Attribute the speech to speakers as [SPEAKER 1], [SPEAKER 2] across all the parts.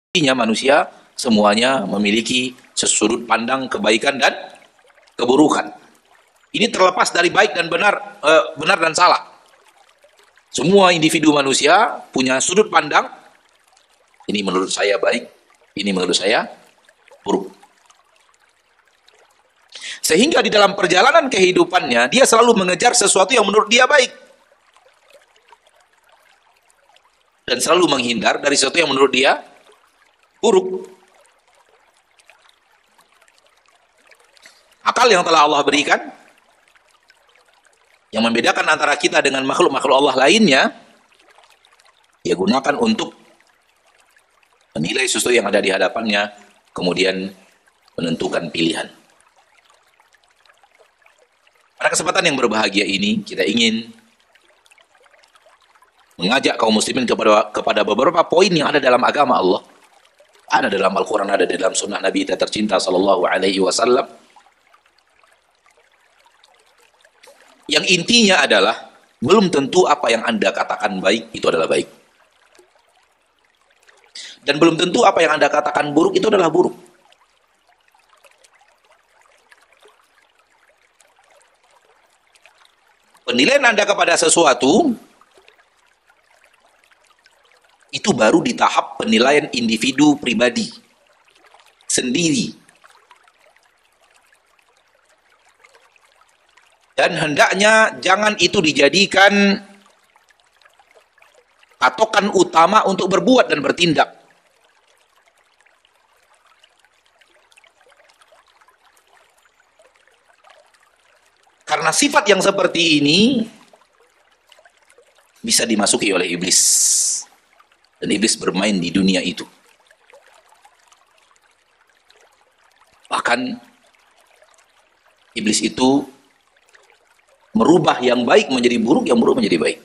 [SPEAKER 1] Intinya manusia semuanya memiliki sudut pandang kebaikan dan keburukan. Ini terlepas dari baik dan benar, benar dan salah. Semua individu manusia punya sudut pandang. Ini menurut saya baik, ini menurut saya buruk. Sehingga di dalam perjalanan kehidupannya dia selalu mengejar sesuatu yang menurut dia baik dan selalu menghindar dari sesuatu yang menurut dia buruk. Akal yang telah Allah berikan, yang membedakan antara kita dengan makhluk-makhluk Allah lainnya, dia gunakan untuk menilai sesuatu yang ada di hadapannya, kemudian menentukan pilihan. Pada kesempatan yang berbahagia ini, kita ingin mengajak kaum muslimin kepada beberapa poin yang ada dalam agama Allah. Ada dalam Al-Quran, ada dalam sunnah Nabi kita tercinta Sallallahu Alaihi Wasallam. Yang intinya adalah, belum tentu apa yang Anda katakan baik, itu adalah baik. Dan belum tentu apa yang Anda katakan buruk, itu adalah buruk. Penilaian Anda kepada sesuatu, itu baru di tahap penilaian individu pribadi sendiri. Dan hendaknya jangan itu dijadikan patokan utama untuk berbuat dan bertindak. Karena sifat yang seperti ini bisa dimasuki oleh iblis. Dan iblis bermain di dunia itu. Bahkan iblis itu merubah yang baik menjadi buruk, yang buruk menjadi baik.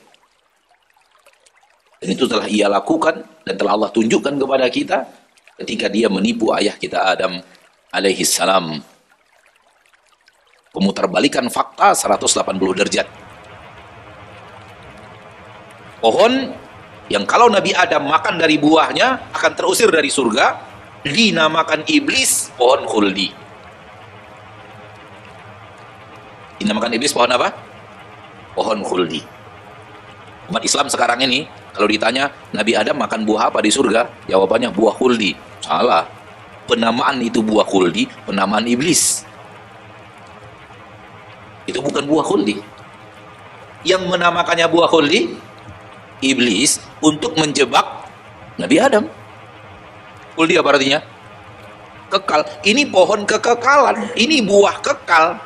[SPEAKER 1] Dan itu telah ia lakukan dan telah Allah tunjukkan kepada kita ketika dia menipu ayah kita Adam alaihi salam. Pemutarbalikan fakta 180 derajat. Pohon yang kalau Nabi Adam makan dari buahnya akan terusir dari surga, dinamakan iblis pohon khuldi. Dinamakan iblis pohon apa? Pohon khuldi. Umat Islam sekarang ini kalau ditanya Nabi Adam makan buah apa di surga, jawabannya buah khuldi. Salah. Penamaan itu buah khuldi, penamaan iblis. Itu bukan buah khuldi. Yang menamakannya buah khuldi, iblis, untuk menjebak Nabi Adam. Khuldi apa artinya? Kekal. Ini pohon kekekalan, ini buah kekal.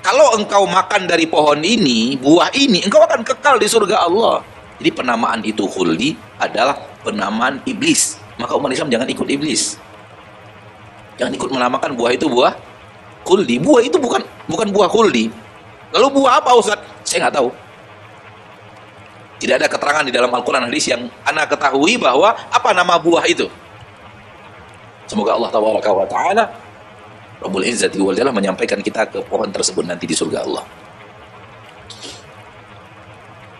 [SPEAKER 1] Kalau engkau makan dari pohon ini, buah ini, engkau akan kekal di surga Allah. Jadi penamaan itu khuldi adalah penamaan iblis. Maka umat Islam jangan ikut iblis. Jangan ikut menamakan buah itu buah khuldi. Buah itu bukan buah khuldi. Lalu buah apa Ustaz? Saya nggak tahu. Tidak ada keterangan di dalam Al-Quran hadis yang ana ketahui bahwa apa nama buah itu. Semoga Allah Ta'ala Rabbul Izzati wal Jalal menyampaikan kita ke pohon tersebut nanti di surga Allah.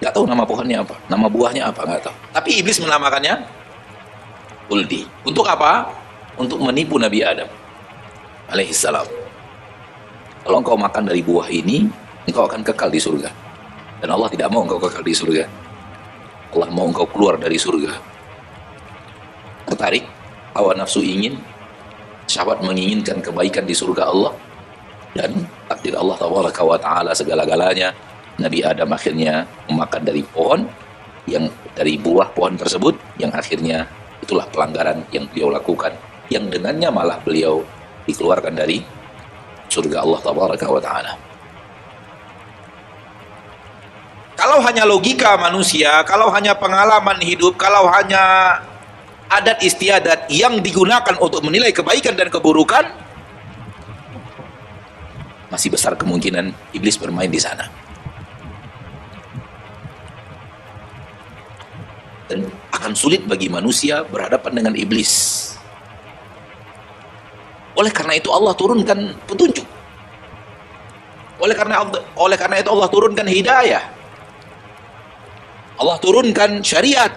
[SPEAKER 1] Nggak tahu nama pohonnya apa, nama buahnya apa, nggak tahu. Tapi iblis menamakannya khuldi. Untuk apa? Untuk menipu Nabi Adam alaihissalam. Kalau engkau makan dari buah ini, engkau akan kekal di surga. Dan Allah tidak mau engkau kekal di surga. Allah mau engkau keluar dari surga. Tertarik? Hawa nafsu ingin, syahwat menginginkan kebaikan di surga Allah, dan takdir Allah Ta'ala segala-galanya. Nabi Adam akhirnya memakan dari pohon, yang dari buah pohon tersebut, yang akhirnya itulah pelanggaran yang beliau lakukan, yang dengannya malah beliau dikeluarkan dari surga Allah Ta'ala. Kalau hanya logika manusia, kalau hanya pengalaman hidup, kalau hanya adat istiadat yang digunakan untuk menilai kebaikan dan keburukan, masih besar kemungkinan iblis bermain di sana. Dan akan sulit bagi manusia berhadapan dengan iblis. Oleh karena itu Allah turunkan petunjuk. Oleh karena itu Allah turunkan hidayah. Allah turunkan syariat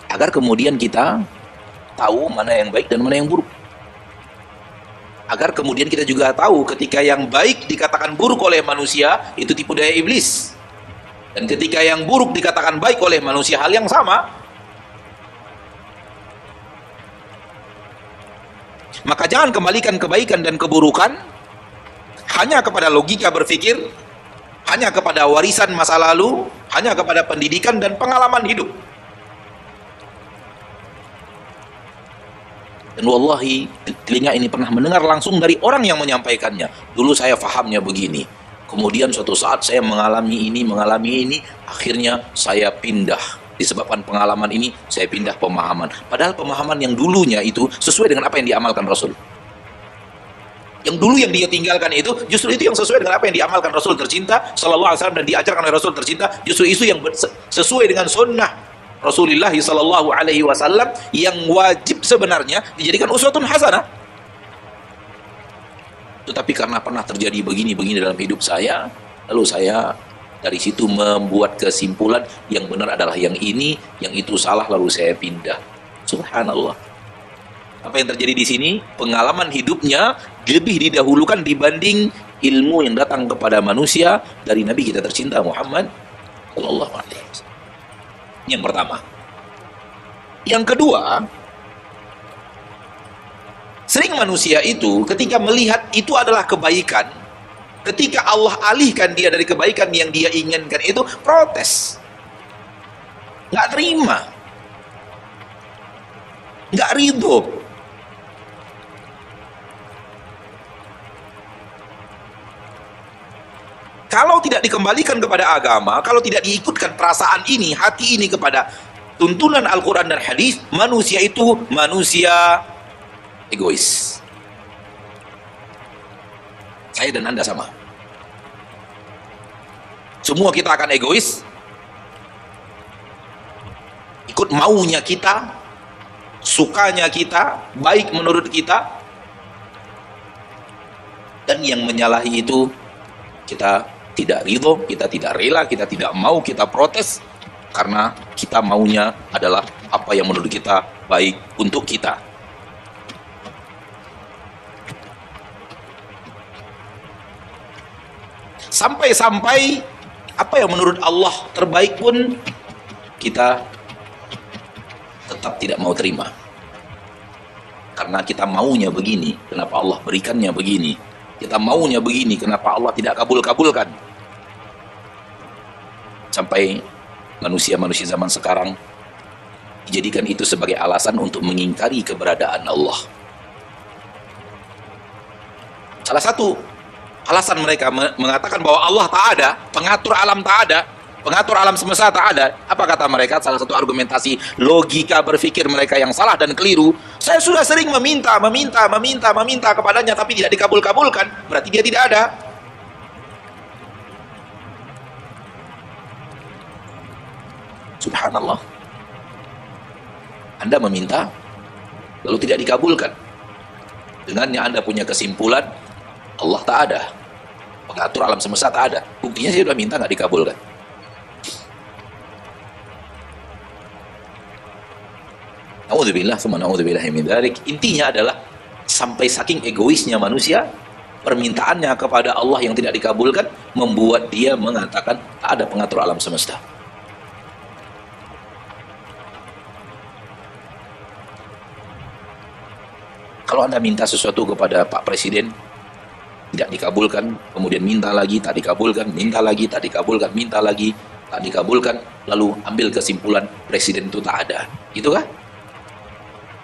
[SPEAKER 1] agar kemudian kita tahu mana yang baik dan mana yang buruk. Agar kemudian kita juga tahu ketika yang baik dikatakan buruk oleh manusia, itu tipu daya iblis. Dan ketika yang buruk dikatakan baik oleh manusia, hal yang sama. Maka jangan kembalikan kebaikan dan keburukan hanya kepada logika berpikir, hanya kepada warisan masa lalu, hanya kepada pendidikan dan pengalaman hidup. Dan wallahi, telinga ini pernah mendengar langsung dari orang yang menyampaikannya. Dulu saya fahamnya begini, kemudian suatu saat saya mengalami ini, akhirnya saya pindah. Disebabkan pengalaman ini, saya pindah pemahaman. Padahal pemahaman yang dulunya itu sesuai dengan apa yang diamalkan Rasul. Yang dulu yang dia tinggalkan itu, justru itu yang sesuai dengan apa yang diamalkan Rasul tercinta sallallahu alaihi wasallam dan diajarkan oleh Rasul tercinta. Justru itu yang sesuai dengan sunnah Rasulullah sallallahu alaihi wasallam yang wajib sebenarnya dijadikan uswatun hasanah. Tetapi karena pernah terjadi begini-begini dalam hidup saya, lalu saya dari situ membuat kesimpulan yang benar adalah yang ini, yang itu salah, lalu saya pindah. Subhanallah. Apa yang terjadi di sini? Pengalaman hidupnya lebih didahulukan dibanding ilmu yang datang kepada manusia dari Nabi kita tercinta Muhammad sallallahu alaihi wasallam. Yang pertama. Yang kedua, sering manusia itu ketika melihat itu adalah kebaikan, ketika Allah alihkan dia dari kebaikan yang dia inginkan itu, protes, nggak terima, nggak ridho. Kalau tidak dikembalikan kepada agama, kalau tidak diikutkan perasaan ini, hati ini kepada tuntunan Al-Quran dan hadis, manusia itu manusia egois. Saya dan Anda sama. Semua kita akan egois, ikut maunya kita, sukanya kita, baik menurut kita, dan yang menyalahi itu kita tidak ridho, kita tidak rela, kita tidak mau, kita protes karena kita maunya adalah apa yang menurut kita baik untuk kita. Sampai-sampai apa yang menurut Allah terbaik pun kita tetap tidak mau terima. Karena kita maunya begini, kenapa Allah berikannya begini? Kita maunya begini, kenapa Allah tidak kabul-kabulkan? Sampai manusia-manusia zaman sekarang dijadikan itu sebagai alasan untuk mengingkari keberadaan Allah. Salah satu alasan mereka mengatakan bahwa Allah tak ada, pengatur alam tak ada, pengatur alam semesta tak ada. Apa kata mereka? Salah satu argumentasi logika berpikir mereka yang salah dan keliru. Saya sudah sering meminta kepadanya tapi tidak dikabul-kabulkan, berarti dia tidak ada. Subhanallah. Anda meminta lalu tidak dikabulkan. Dengannya Anda punya kesimpulan Allah tak ada, pengatur alam semesta tak ada. Buktinya saya sudah minta nggak dikabulkan. Na'udzubillah, summa na'udzubillah min dzalik. Intinya adalah sampai saking egoisnya manusia, permintaannya kepada Allah yang tidak dikabulkan membuat dia mengatakan tak ada pengatur alam semesta. Kalau Anda minta sesuatu kepada Pak Presiden tidak dikabulkan, kemudian minta lagi tak dikabulkan, minta lagi tak dikabulkan, minta lagi tak dikabulkan, lalu ambil kesimpulan Presiden itu tak ada. Gitu kan?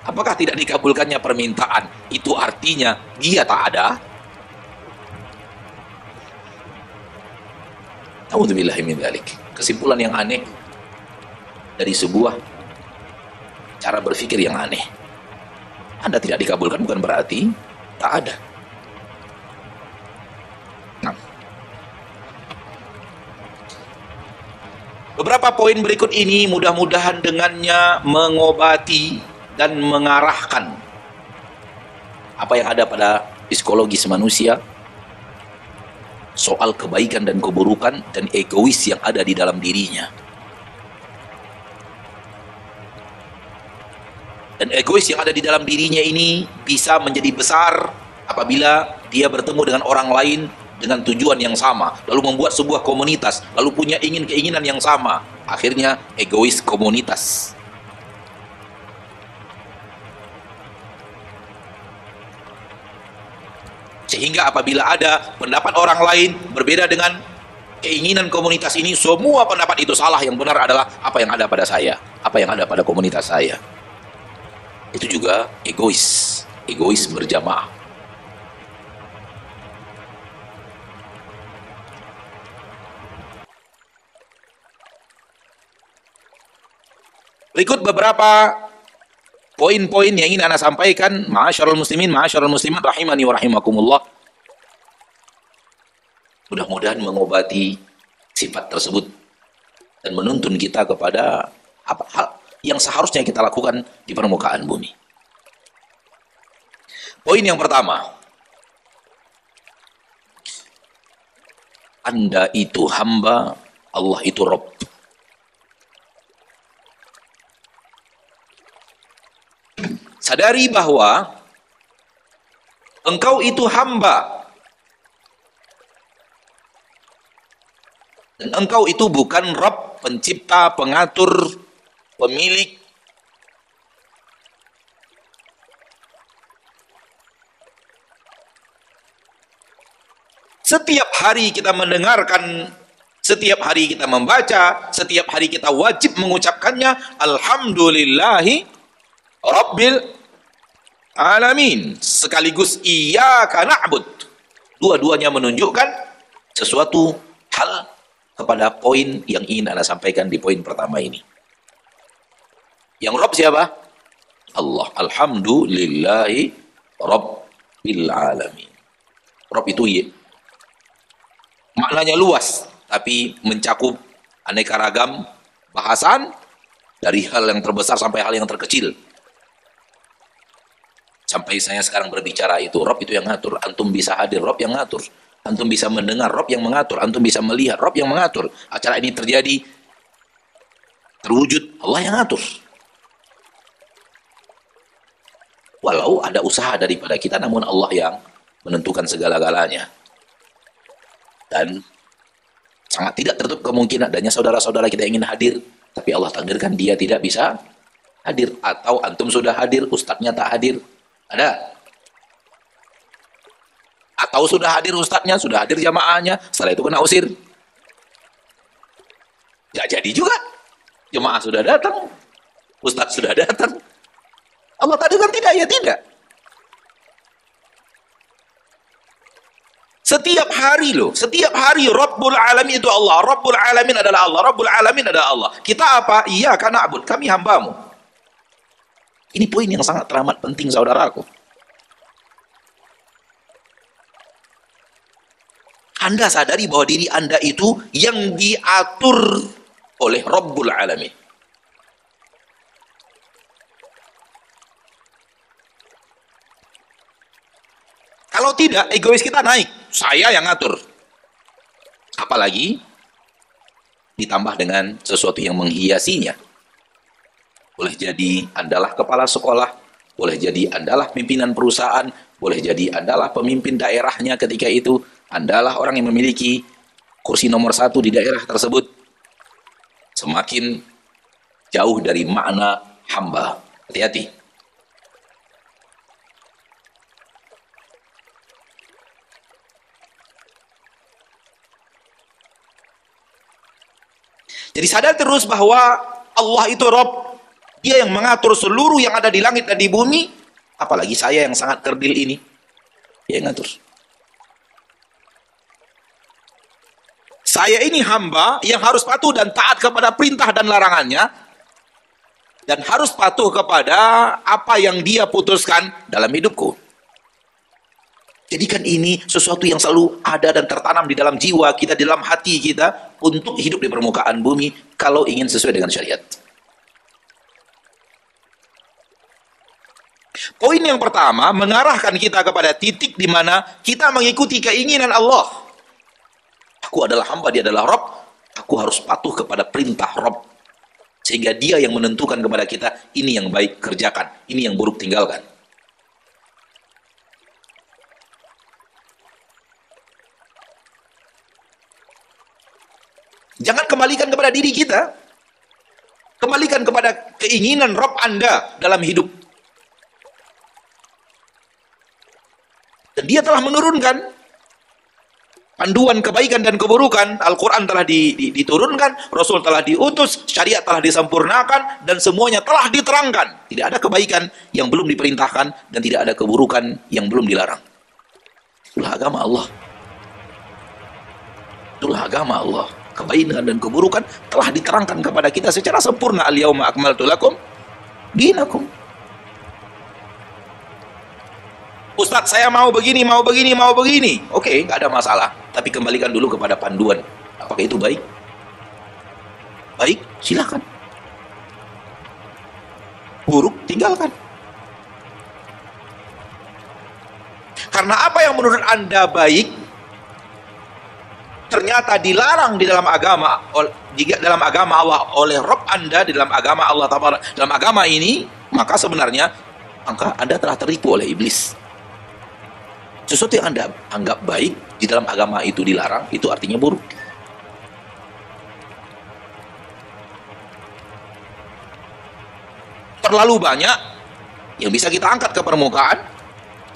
[SPEAKER 1] Apakah tidak dikabulkannya permintaan itu artinya dia tak ada? Na'udzubillahi min dzalik. Kesimpulan yang aneh dari sebuah cara berpikir yang aneh. Anda tidak dikabulkan bukan berarti tak ada. Nah, beberapa poin berikut ini mudah-mudahan dengannya mengobati dan mengarahkan apa yang ada pada psikologis manusia soal kebaikan dan keburukan dan egois yang ada di dalam dirinya. Dan egois yang ada di dalam dirinya ini bisa menjadi besar apabila dia bertemu dengan orang lain dengan tujuan yang sama, lalu membuat sebuah komunitas, lalu punya keinginan yang sama. Akhirnya egois komunitas. Sehingga apabila ada pendapat orang lain berbeda dengan keinginan komunitas ini, semua pendapat itu salah, yang benar adalah apa yang ada pada saya, apa yang ada pada komunitas saya. Itu juga egois berjamaah. Berikut beberapa poin-poin yang ingin Anda sampaikan, ma'asyarul muslimin, ma'asyarul muslimat, rahimani wa rahimakumullah. Mudah-mudahan mengobati sifat tersebut dan menuntun kita kepada hal yang seharusnya kita lakukan di permukaan bumi. Poin yang pertama, Anda itu hamba, Allah itu Rabb. Sadari bahwa engkau itu hamba dan engkau itu bukan Rabb, pencipta, pengatur, pemilik. Setiap hari kita mendengarkan, setiap hari kita membaca, setiap hari kita wajib mengucapkannya, alhamdulillahi rabbil alamin, sekaligus iyyaka na'bud. Dua-duanya menunjukkan sesuatu hal kepada poin yang ingin Anda sampaikan di poin pertama ini. Yang Rabb siapa? Allah. Alhamdulillahi rabbil alamin. Rabb itu maknanya luas, tapi mencakup aneka ragam bahasan, dari hal yang terbesar sampai hal yang terkecil. Sampai saya sekarang berbicara itu, Rabb itu yang ngatur. Antum bisa hadir, Rabb yang ngatur. Antum bisa mendengar, Rabb yang mengatur. Antum bisa melihat, Rabb yang mengatur. Acara ini terjadi, terwujud, Allah yang ngatur. Walau ada usaha daripada kita, namun Allah yang menentukan segala-galanya. Dan sangat tidak tertutup kemungkinan adanya saudara-saudara kita ingin hadir, tapi Allah takdirkan dia tidak bisa hadir. Atau antum sudah hadir, ustadznya tak hadir. Ada. Atau sudah hadir ustadznya, sudah hadir jamaahnya, setelah itu kena usir. Gak jadi juga. Jemaah sudah datang, ustadz sudah datang. Allah takdirkan tidak, ya tidak. Setiap hari loh, setiap hari Rabbul Alamin itu Allah. Rabbul Alamin adalah Allah. Rabbul Alamin adalah Allah. Kita apa? Iyyaka na'bud, kami hambamu. Ini poin yang sangat teramat penting, saudaraku. Anda sadari bahwa diri Anda itu yang diatur oleh Rabbul Alamin. Kalau tidak, egois kita naik. Saya yang ngatur. Apalagi ditambah dengan sesuatu yang menghiasinya. Boleh jadi Andalah kepala sekolah, boleh jadi Andalah pimpinan perusahaan, boleh jadi Andalah pemimpin daerahnya ketika itu, Andalah orang yang memiliki kursi nomor 1 di daerah tersebut. Semakin jauh dari makna hamba. Hati-hati. Jadi sadar terus bahwa Allah itu Rabb. Dia yang mengatur seluruh yang ada di langit dan di bumi. Apalagi saya yang sangat kerdil ini. Dia yang ngatur. Saya ini hamba yang harus patuh dan taat kepada perintah dan larangannya. Dan harus patuh kepada apa yang dia putuskan dalam hidupku. Jadikan ini sesuatu yang selalu ada dan tertanam di dalam jiwa kita, di dalam hati kita, untuk hidup di permukaan bumi kalau ingin sesuai dengan syariat. Poin yang pertama mengarahkan kita kepada titik di mana kita mengikuti keinginan Allah. Aku adalah hamba, dia adalah Rabb. Aku harus patuh kepada perintah Rabb. Sehingga dia yang menentukan kepada kita, ini yang baik kerjakan, ini yang buruk tinggalkan. Jangan kembalikan kepada diri kita. Kembalikan kepada keinginan Rabb Anda dalam hidup. Dan dia telah menurunkan panduan kebaikan dan keburukan. Al-Quran telah diturunkan, Rasul telah diutus, syariat telah disempurnakan, dan semuanya telah diterangkan. Tidak ada kebaikan yang belum diperintahkan, dan tidak ada keburukan yang belum dilarang. Itulah agama Allah. Itulah agama Allah. Kebaikan dan keburukan telah diterangkan kepada kita secara sempurna. Al-yawma akmaltu lakum dinakum. Ustadz, saya mau begini, mau begini, mau begini. Oke, nggak ada masalah. Tapi kembalikan dulu kepada panduan. Apakah itu baik? Baik, silakan. Buruk, tinggalkan. Karena apa yang menurut Anda baik, ternyata dilarang di dalam agama, dalam agama Allah oleh Rabb Anda, di dalam agama Allah, dalam agama ini, maka sebenarnya Anda telah tertipu oleh iblis. Sesuatu yang Anda anggap baik di dalam agama itu dilarang, itu artinya buruk. Terlalu banyak yang bisa kita angkat ke permukaan,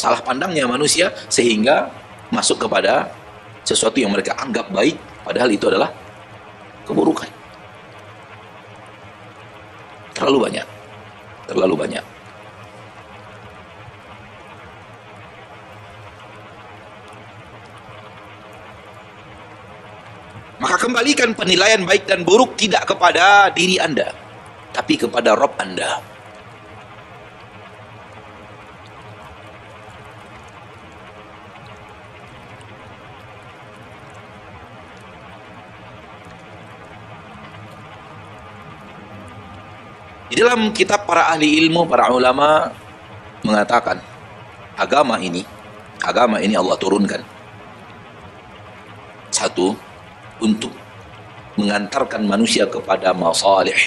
[SPEAKER 1] salah pandangnya manusia, sehingga masuk kepada sesuatu yang mereka anggap baik, padahal itu adalah keburukan. Terlalu banyak. Terlalu banyak. Maka kembalikan penilaian baik dan buruk tidak kepada diri Anda, tapi kepada Rabb Anda. Di dalam kitab para ahli ilmu, para ulama mengatakan, agama ini Allah turunkan. Satu, untuk mengantarkan manusia kepada masalih,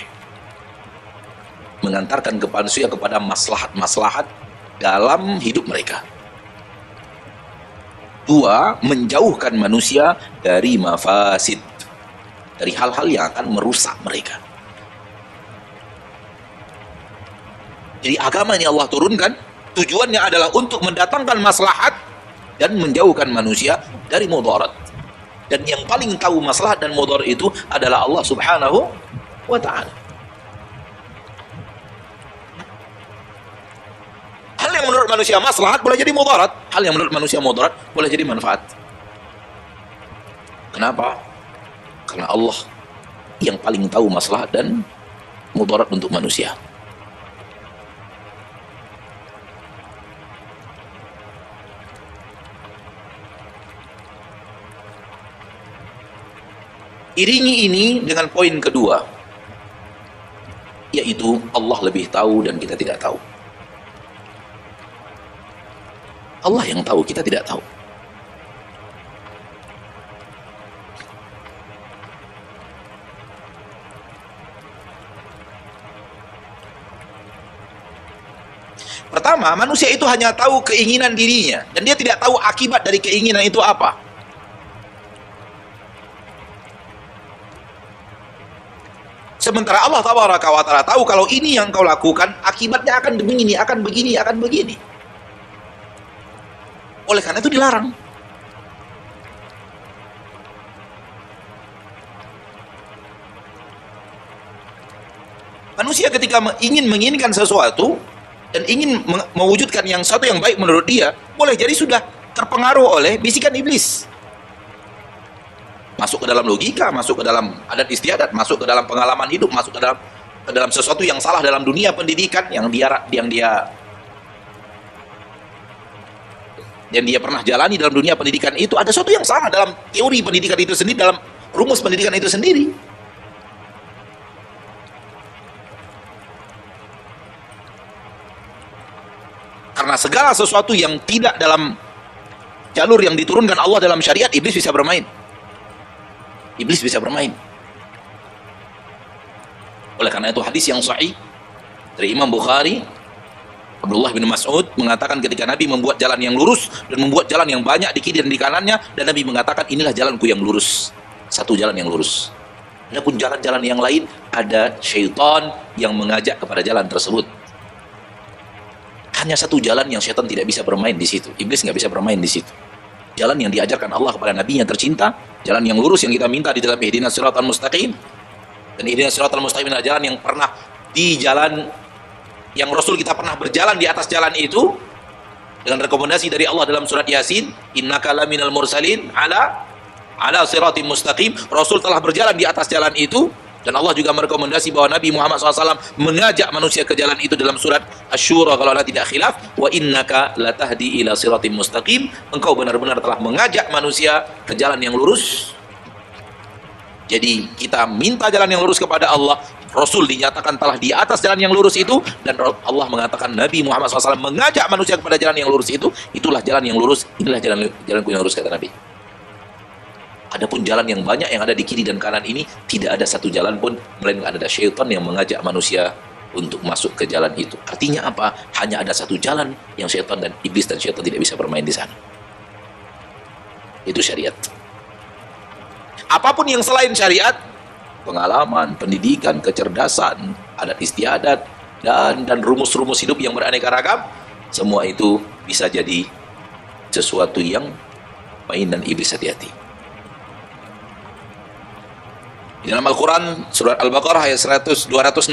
[SPEAKER 1] mengantarkan manusia kepada maslahat-maslahat dalam hidup mereka. Dua, menjauhkan manusia dari mafasid, dari hal-hal yang akan merusak mereka. Jadi agama ini Allah turunkan, tujuannya adalah untuk mendatangkan maslahat dan menjauhkan manusia dari mudarat. Dan yang paling tahu maslahat dan mudarat itu adalah Allah Subhanahu wa ta'ala. Hal yang menurut manusia maslahat boleh jadi mudarat, hal yang menurut manusia mudarat boleh jadi manfaat. Kenapa? Karena Allah yang paling tahu maslahat dan mudarat untuk manusia. Iringi ini dengan poin kedua, yaitu Allah lebih tahu dan kita tidak tahu. Allah yang tahu, kita tidak tahu. Pertama, manusia itu hanya tahu keinginan dirinya, dan dia tidak tahu akibat dari keinginan itu apa. Sementara Allah Tabaraka wa Ta'ala tahu kalau ini yang kau lakukan, akibatnya akan begini, akan begini, akan begini. Oleh karena itu dilarang. Manusia ketika ingin menginginkan sesuatu dan ingin mewujudkan yang satu yang baik menurut dia, boleh jadi sudah terpengaruh oleh bisikan iblis. Masuk ke dalam logika, masuk ke dalam adat istiadat, masuk ke dalam pengalaman hidup, masuk ke dalam sesuatu yang salah dalam dunia pendidikan yang dia pernah jalani dalam dunia pendidikan itu. Ada sesuatu yang salah dalam teori pendidikan itu sendiri, dalam rumus pendidikan itu sendiri. Karena segala sesuatu yang tidak dalam jalur yang diturunkan Allah dalam syariat, iblis bisa bermain. Iblis bisa bermain. Oleh karena itu hadis yang sahih dari Imam Bukhari, Abdullah bin Mas'ud mengatakan ketika Nabi membuat jalan yang lurus dan membuat jalan yang banyak di kiri dan di kanannya, dan Nabi mengatakan inilah jalanku yang lurus, satu jalan yang lurus. Adapun jalan-jalan yang lain ada syaitan yang mengajak kepada jalan tersebut. Hanya satu jalan yang syaitan tidak bisa bermain di situ, iblis nggak bisa bermain di situ. Jalan yang diajarkan Allah kepada Nabi yang tercinta, jalan yang lurus yang kita minta di dalam ihdinas siratal mustaqim. Dan ihdinas siratal mustaqim adalah jalan yang pernah di jalan yang Rasul kita pernah berjalan di atas jalan itu dengan rekomendasi dari Allah dalam surat Yasin, innaka laminal mursalin ala siratim mustaqim. Rasul telah berjalan di atas jalan itu, dan Allah juga merekomendasi bahwa Nabi Muhammad SAW mengajak manusia ke jalan itu dalam surat Asy-Syura kalau Allah tidak khilaf, wa innaka latahdi ila siratim mustaqim, engkau benar-benar telah mengajak manusia ke jalan yang lurus. Jadi kita minta jalan yang lurus kepada Allah, Rasul dinyatakan telah di atas jalan yang lurus itu, dan Allah mengatakan Nabi Muhammad SAW mengajak manusia kepada jalan yang lurus itu, itulah jalan yang lurus, inilah jalanku yang lurus, kata Nabi. Adapun jalan yang banyak yang ada di kiri dan kanan ini, tidak ada satu jalan pun melainkan ada syaitan yang mengajak manusia untuk masuk ke jalan itu. Artinya apa? Hanya ada satu jalan yang syaitan dan iblis dan syaitan tidak bisa bermain di sana. Itu syariat. Apapun yang selain syariat, pengalaman, pendidikan, kecerdasan, adat istiadat, dan rumus-rumus hidup yang beraneka ragam, semua itu bisa jadi sesuatu yang mainan iblis. Hati-hati. Di dalam Al-Quran, surat Al-Baqarah ayat 216,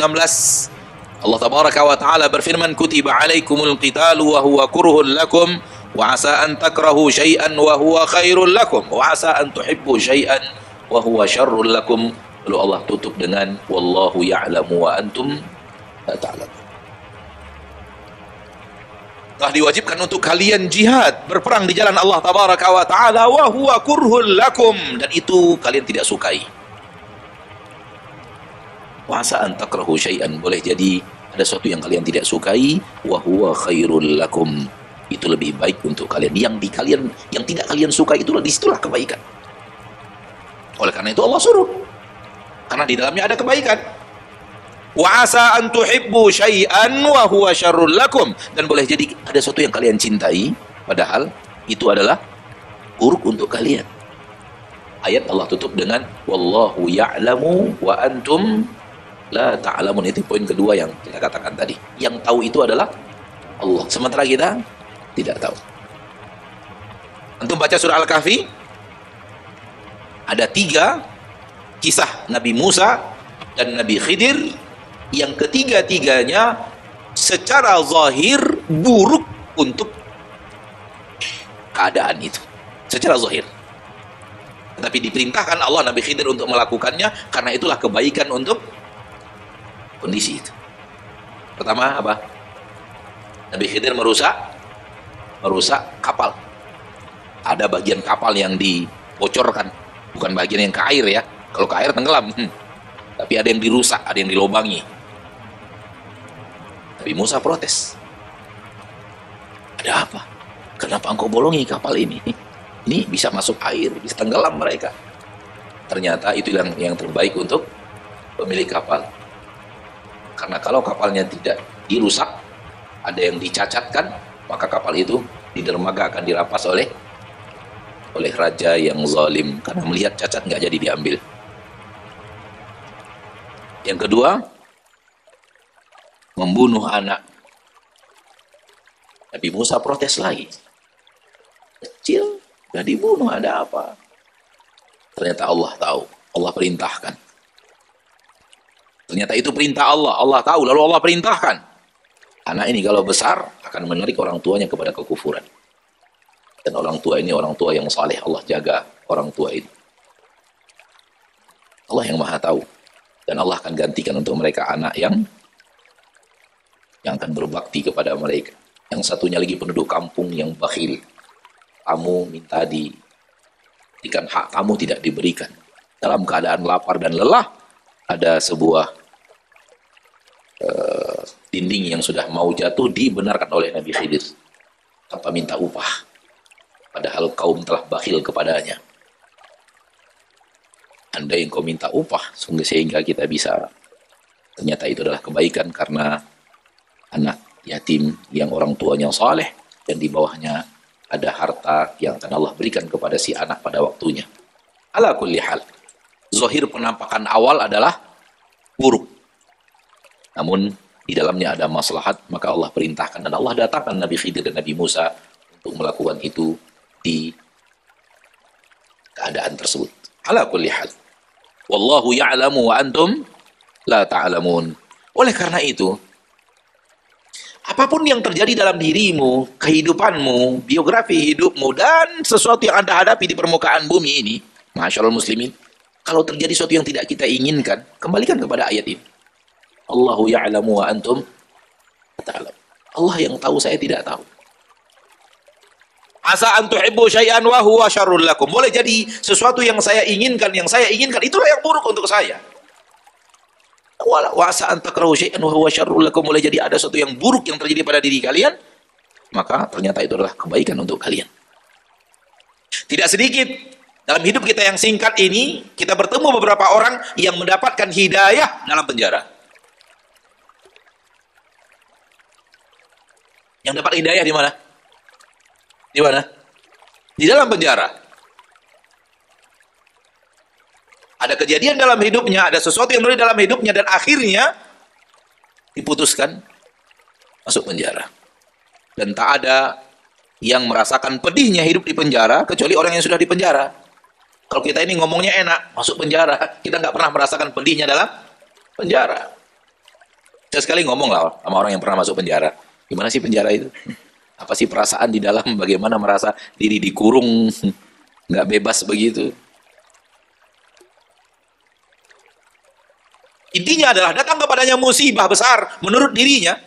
[SPEAKER 1] Allah Tabaraka wa Ta'ala berfirman, kutiba alaikumul qitalu wa huwa kurhun lakum, wa asa an takrahu syai'an wa huwa khairul lakum, wa asa an tuhibbu syai'an wa huwa syarrul lakum. Lalu Allah tutup dengan, wallahu ya'lamu wa antum la ta'lamun. Telah diwajibkan untuk kalian jihad, berperang di jalan Allah Tabaraka wa Ta'ala, wa huwa kurhun lakum, dan itu kalian tidak sukai. Wa asa an takrahu syai'an, boleh jadi ada sesuatu yang kalian tidak sukai, wa huwa khairul lakum, itu lebih baik untuk kalian. Yang tidak kalian suka itulah, disitulah kebaikan. Oleh karena itu Allah suruh, karena di dalamnya ada kebaikan. Wa asa an tuhibbu syai'an wa huwa syarrul lakum, dan boleh jadi ada sesuatu yang kalian cintai padahal itu adalah buruk untuk kalian. Ayat Allah tutup dengan wallahu ya'lamu wa antum la ta'lamun. Itu poin kedua yang kita katakan tadi. Yang tahu itu adalah Allah, sementara kita tidak tahu. Antum baca surah Al-Kahfi, ada 3 kisah Nabi Musa dan Nabi Khidir yang ketiga-tiganya secara zahir buruk untuk keadaan itu, secara zahir. Tetapi diperintahkan Allah Nabi Khidir untuk melakukannya, karena itulah kebaikan untuk kondisi itu. Pertama apa? Nabi Khidir merusak kapal. Ada bagian kapal yang dibocorkan, bukan bagian yang ke air ya. Kalau ke air tenggelam. Tapi ada yang dirusak, ada yang dilobangi. Nabi Musa protes. Ada apa? Kenapa engkau bolongi kapal ini? Ini bisa masuk air, bisa tenggelam mereka. Ternyata itu yang terbaik untuk pemilik kapal. Karena kalau kapalnya tidak dirusak, ada yang dicacatkan, maka kapal itu di dermaga akan dirampas oleh raja yang zalim, karena melihat cacat nggak jadi diambil. Yang kedua, membunuh anak. Nabi Musa protes lagi. Kecil, nggak dibunuh, ada apa? Ternyata Allah tahu, Allah perintahkan. Ternyata itu perintah Allah, Allah tahu, lalu Allah perintahkan. Anak ini kalau besar akan menarik orang tuanya kepada kekufuran. Dan orang tua ini orang tua yang saleh, Allah jaga orang tua ini. Allah yang maha tahu. Dan Allah akan gantikan untuk mereka anak yang akan berbakti kepada mereka. Yang satunya lagi penduduk kampung yang bakhil. Kamu minta diberikan hak, kamu tidak diberikan. Dalam keadaan lapar dan lelah, ada sebuah dinding yang sudah mau jatuh dibenarkan oleh Nabi Khidir tanpa minta upah. Padahal kaum telah bakhil kepadanya. Anda yang kau minta upah sehingga kita bisa, ternyata itu adalah kebaikan karena anak yatim yang orang tuanya saleh dan di bawahnya ada harta yang akan Allah berikan kepada si anak pada waktunya. Ala kulli hal, zahir penampakan awal adalah buruk, namun di dalamnya ada maslahat, maka Allah perintahkan dan Allah datangkan Nabi Khidir dan Nabi Musa untuk melakukan itu di keadaan tersebut. Ala kulli hal, wallahu ya'lamu wa antum la ta'lamun. Oleh karena itu, apapun yang terjadi dalam dirimu, kehidupanmu, biografi hidupmu, dan sesuatu yang Anda hadapi di permukaan bumi ini, masyaallah muslimin, kalau terjadi sesuatu yang tidak kita inginkan, kembalikan kepada ayat ini. Allahu ya'lamu wa antum la ta'lamun. Allah yang tahu, saya tidak tahu. Asa an tuhibbu syai'an wa huwa syarrul lakum. Boleh jadi sesuatu yang saya inginkan itulah yang buruk untuk saya. Wa asa an takrahu syai'an wa huwa syarrul lakum. Boleh jadi ada sesuatu yang buruk yang terjadi pada diri kalian, maka ternyata itu adalah kebaikan untuk kalian. Tidak sedikit dalam hidup kita yang singkat ini, kita bertemu beberapa orang yang mendapatkan hidayah dalam penjara. Yang dapat hidayah di mana? Di mana? Di dalam penjara. Ada kejadian dalam hidupnya, ada sesuatu yang terjadi dalam hidupnya, dan akhirnya diputuskan masuk penjara. Dan tak ada yang merasakan pedihnya hidup di penjara, kecuali orang yang sudah di penjara. Kalau kita ini ngomongnya enak, masuk penjara, kita nggak pernah merasakan pedihnya dalam penjara. Saya sekali ngomong lah sama orang yang pernah masuk penjara. Gimana sih penjara itu? Apa sih perasaan di dalam, bagaimana merasa diri dikurung, nggak bebas begitu. Intinya adalah datang kepadanya musibah besar menurut dirinya.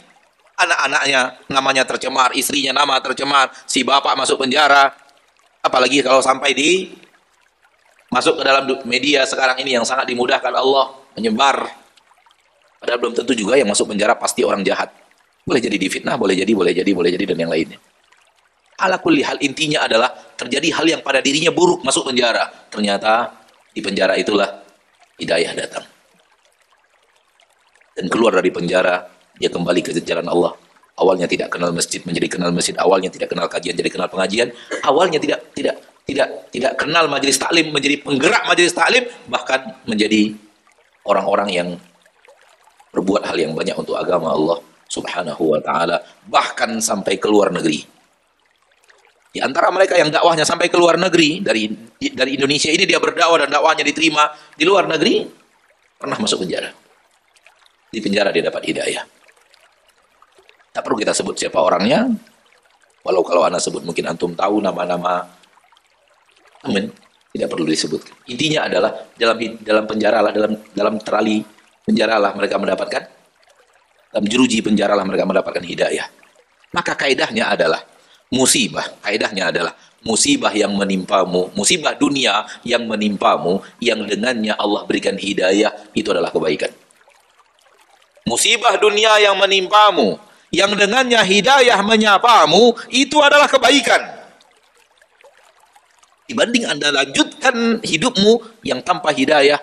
[SPEAKER 1] Anak-anaknya namanya tercemar, istrinya nama tercemar, si bapak masuk penjara. Apalagi kalau sampai masuk ke dalam media sekarang ini yang sangat dimudahkan Allah menyebar. Padahal belum tentu juga yang masuk penjara pasti orang jahat. Boleh jadi difitnah, boleh jadi, dan yang lainnya. Ala kulli hal, intinya adalah terjadi hal yang pada dirinya buruk, masuk penjara. Ternyata di penjara itulah hidayah datang. Dan keluar dari penjara, dia kembali ke jalan Allah. Awalnya tidak kenal masjid, menjadi kenal masjid. Awalnya tidak kenal kajian, jadi kenal pengajian. Awalnya tidak kenal majelis taklim, menjadi penggerak majelis taklim, bahkan menjadi orang-orang yang berbuat hal yang banyak untuk agama Allah Subhanahu wa ta'ala, bahkan sampai ke luar negeri. Di antara mereka yang dakwahnya sampai ke luar negeri, dari Indonesia ini dia berdakwah dan dakwahnya diterima di luar negeri, pernah masuk penjara. Di penjara dia dapat hidayah. Tak perlu kita sebut siapa orangnya, walau kalau Anda sebut mungkin antum tahu nama-nama, amin, tidak perlu disebut. Intinya adalah dalam penjara lah, dalam terali penjara lah mereka mendapatkan, dalam jeruji penjara lah mereka mendapatkan hidayah. Maka kaidahnya adalah musibah. Kaidahnya adalah musibah yang menimpamu, musibah dunia yang menimpamu, yang dengannya Allah berikan hidayah, itu adalah kebaikan. Musibah dunia yang menimpamu, yang dengannya hidayah menyapamu, itu adalah kebaikan. Dibanding Anda lanjutkan hidupmu yang tanpa hidayah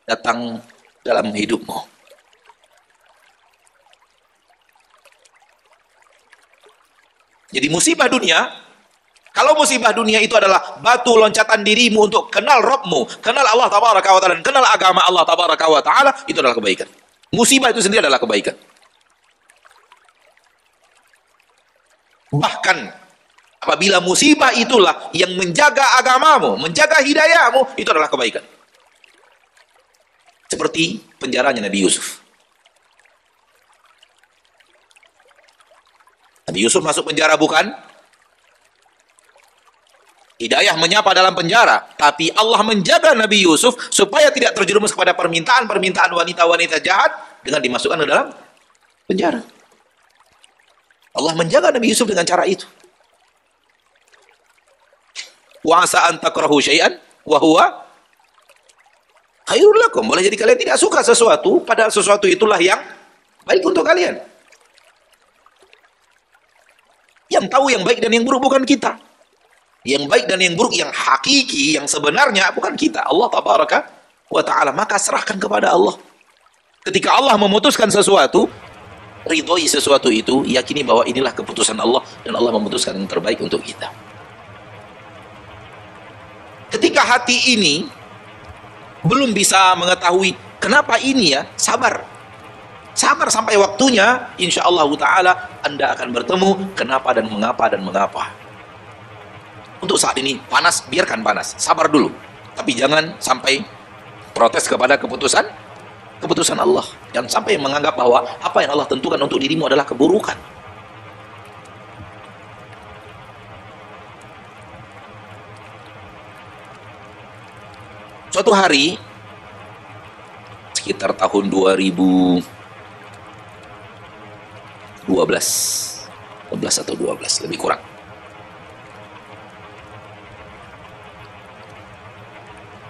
[SPEAKER 1] datang dalam hidupmu. Jadi musibah dunia, kalau musibah dunia itu adalah batu loncatan dirimu untuk kenal Rabbmu, kenal Allah Tabaraka wa Ta'ala, dan kenal agama Allah Tabaraka wa Ta'ala, itu adalah kebaikan. Musibah itu sendiri adalah kebaikan. Bahkan apabila musibah itulah yang menjaga agamamu, menjaga hidayahmu, itu adalah kebaikan. Seperti penjaranya Nabi Yusuf. Nabi Yusuf masuk penjara bukan hidayah menyapa dalam penjara, tapi Allah menjaga Nabi Yusuf supaya tidak terjerumus kepada permintaan wanita-wanita jahat dengan dimasukkan ke dalam penjara. Allah menjaga Nabi Yusuf dengan cara itu. Wa asa an takrahu syai'an wa huwa khairul lakum. Boleh jadi kalian tidak suka sesuatu, padahal sesuatu itulah yang baik untuk kalian. Yang tahu yang baik dan yang buruk bukan kita. Yang baik dan yang buruk, yang hakiki, yang sebenarnya bukan kita, Allah tabaraka wa ta'ala. Maka serahkan kepada Allah. Ketika Allah memutuskan sesuatu, ridhoi sesuatu itu, yakini bahwa inilah keputusan Allah dan Allah memutuskan yang terbaik untuk kita. Ketika hati ini belum bisa mengetahui kenapa ini ya, sabar. Sabar sampai waktunya, insya Allah ta'ala Anda akan bertemu kenapa dan mengapa. Untuk saat ini panas, biarkan panas, sabar dulu. Tapi jangan sampai protes kepada keputusan Allah. Jangan sampai menganggap bahwa apa yang Allah tentukan untuk dirimu adalah keburukan. Suatu hari sekitar tahun 2012 atau 12 lebih kurang,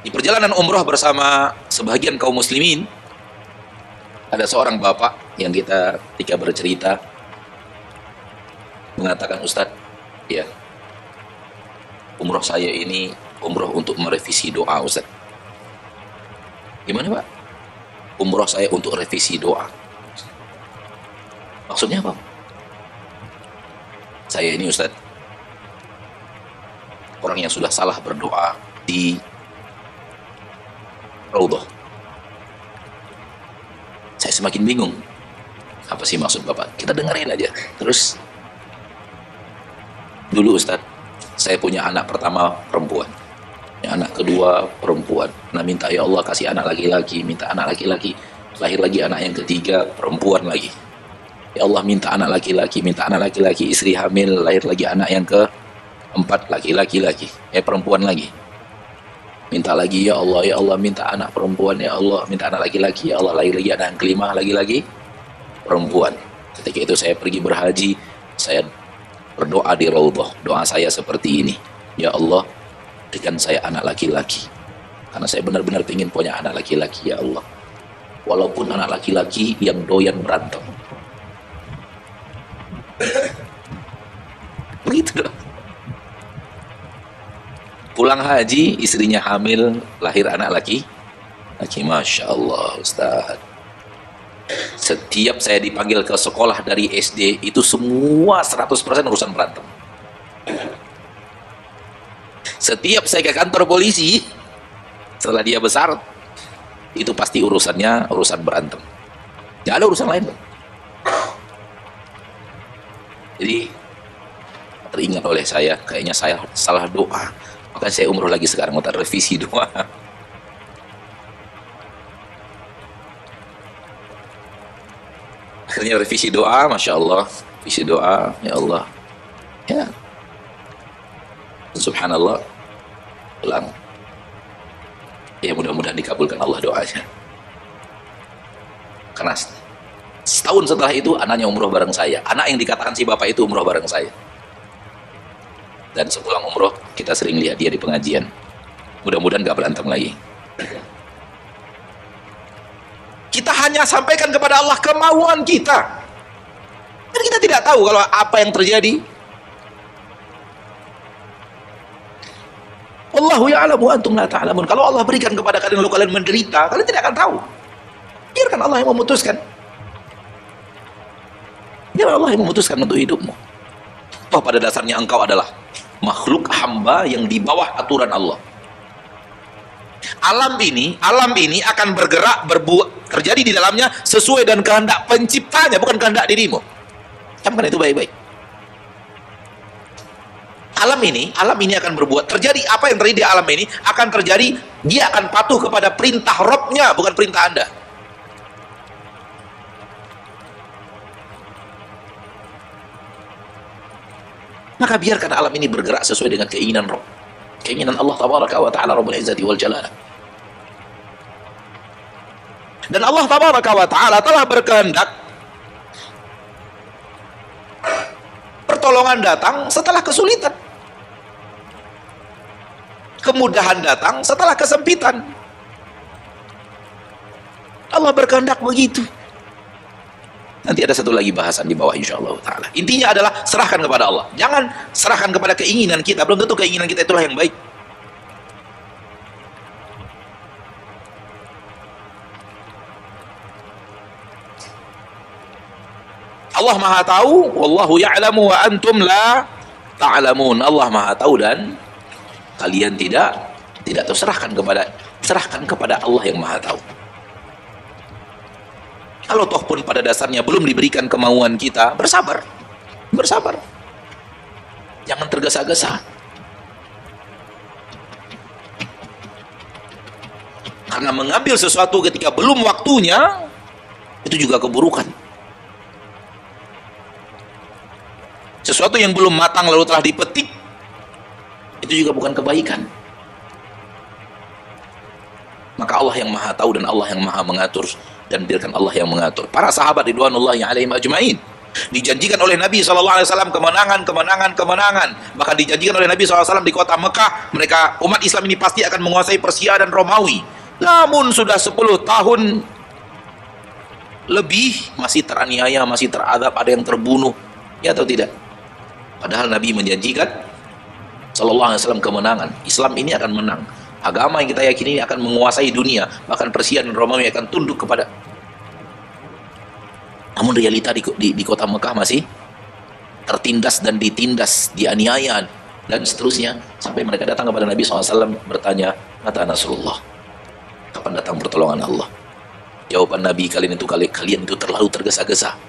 [SPEAKER 1] di perjalanan umroh bersama sebagian kaum muslimin, ada seorang bapak yang kita ketika bercerita mengatakan, Ustadz, ya, umroh saya ini umroh untuk merevisi doa, Ustadz. Gimana, Pak? Umroh saya untuk revisi doa. Maksudnya apa? Saya ini, Ustadz, orang yang sudah salah berdoa di Raudhah. Saya semakin bingung. Apa sih maksud Bapak? Kita dengerin aja. Terus, dulu Ustadz, saya punya anak pertama perempuan, anak kedua perempuan. Nah, minta ya Allah kasih anak laki-laki, minta anak laki-laki. Lahir lagi anak yang ketiga, perempuan lagi. Ya Allah minta anak laki-laki, minta anak laki-laki. Istri hamil, lahir lagi anak yang keempat, laki-laki lagi. Perempuan lagi. Minta lagi, ya Allah minta anak perempuan, ya Allah minta anak laki-laki, ya Allah lahir lagi anak yang kelima, lagi-lagi perempuan. Ketika itu saya pergi berhaji, saya berdoa di Raudhah. Doa saya seperti ini, ya Allah berikan saya anak laki-laki, karena saya benar-benar ingin punya anak laki-laki, ya Allah, walaupun anak laki-laki yang doyan berantem. Begitu dong. Pulang haji, istrinya hamil, lahir anak laki. Masya Allah, Ustaz. Setiap saya dipanggil ke sekolah dari SD, itu semua 100% urusan berantem. Setiap saya ke kantor polisi, setelah dia besar, itu pasti urusannya urusan berantem. Gak ada urusan lain. Jadi, teringat oleh saya, kayaknya saya salah doa. Makanya saya umroh lagi sekarang, mau revisi doa. Akhirnya revisi doa, Masya Allah. Revisi doa, ya Allah. Ya. Subhanallah. Pulang. Ya mudah-mudahan dikabulkan Allah doanya. Karena setahun setelah itu, anaknya umroh bareng saya. Anak yang dikatakan si bapak itu umroh bareng saya. Dan sepulang umroh, kita sering lihat dia di pengajian. Mudah-mudahan gak berantem lagi. Kita hanya sampaikan kepada Allah kemauan kita. Dan kita tidak tahu kalau apa yang terjadi. Wallahu ya'lamu wa antum la ta'lamun. Kalau Allah berikan kepada kalian, lalu kalian menderita, kalian tidak akan tahu. Biarkan Allah yang memutuskan. Biarkan Allah yang memutuskan untuk hidupmu. Toh pada dasarnya engkau adalah makhluk hamba yang di bawah aturan Allah. Alam ini akan bergerak, berbuat, terjadi di dalamnya sesuai dengan kehendak penciptanya, bukan kehendak dirimu. Camkan itu baik-baik. Alam ini akan berbuat, terjadi apa yang terjadi di alam ini akan terjadi, dia akan patuh kepada perintah Robnya, bukan perintah Anda. Maka biarkan alam ini bergerak sesuai dengan keinginan Rabb, keinginan Allah tabaraka wa ta'ala, Rabbul Izzati wal Jalal. Dan Allah tabaraka wa ta'ala telah berkehendak pertolongan datang setelah kesulitan, kemudahan datang setelah kesempitan. Allah berkehendak begitu. Nanti ada satu lagi bahasan di bawah insyaallah taala. Intinya adalah serahkan kepada Allah. Jangan serahkan kepada keinginan kita. Belum tentu keinginan kita itulah yang baik. Allah Maha tahu, wallahu ya'lamu wa antum la ta'lamun. Allah Maha tahu dan kalian tidak tahu. Serahkan kepada Allah yang Maha tahu. Kalau toh pun pada dasarnya belum diberikan kemauan kita, bersabar. Jangan tergesa-gesa. Karena mengambil sesuatu ketika belum waktunya, itu juga keburukan. Sesuatu yang belum matang lalu telah dipetik, itu juga bukan kebaikan. Maka Allah yang Maha tahu dan Allah yang Maha mengatur, dan biarkan Allah yang mengatur. Para sahabat ridwanullahi alaihim ajma'in dijanjikan oleh Nabi SAW kemenangan. Bahkan dijanjikan oleh Nabi SAW di kota Mekah, mereka umat Islam ini pasti akan menguasai Persia dan Romawi. Namun sudah 10 tahun lebih masih teraniaya, masih teradab, ada yang terbunuh, ya atau tidak? Padahal Nabi menjanjikan SAW kemenangan. Islam ini akan menang. Agama yang kita yakini ini akan menguasai dunia, bahkan Persia dan Romawi akan tunduk kepada. Namun realita di kota Mekah masih tertindas dan ditindas, dianiaya dan seterusnya, sampai mereka datang kepada Nabi SAW bertanya, mata Nasrullah, kapan datang pertolongan Allah? Jawaban Nabi, kalian itu terlalu tergesa-gesa.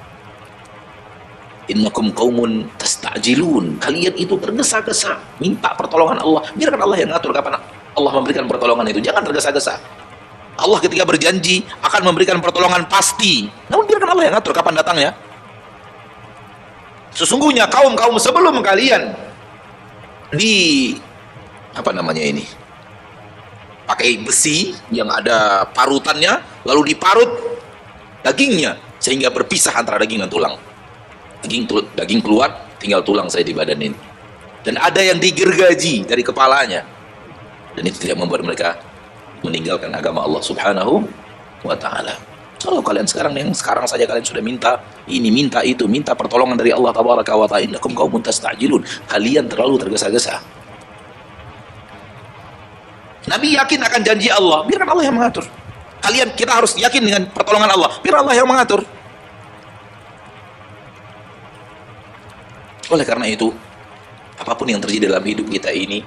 [SPEAKER 1] Innakum qaumun tasta'jilun, kalian itu tergesa-gesa minta pertolongan Allah. Biarkan Allah yang ngatur kapan Allah memberikan pertolongan itu. Jangan tergesa-gesa. Allah ketika berjanji akan memberikan pertolongan pasti, namun biarkan Allah yang ngatur kapan datangnya. Sesungguhnya kaum-kaum sebelum kalian pakai besi yang ada parutannya, lalu diparut dagingnya sehingga berpisah antara daging dan tulang. Daging keluar, tinggal tulang saya di badan ini. Dan ada yang digergaji dari kepalanya, dan itu tidak membuat mereka meninggalkan agama Allah Subhanahu wa ta'ala. Kalau kalian sekarang saja kalian sudah minta ini, minta itu, minta pertolongan dari Allah tabaraka wa ta'ala, innakum qaumun tasta'jilun, kalian terlalu tergesa-gesa. Nabi yakin akan janji Allah, biarkan Allah yang mengatur. Kita harus yakin dengan pertolongan Allah, biar Allah yang mengatur. Oleh karena itu, apapun yang terjadi dalam hidup kita ini,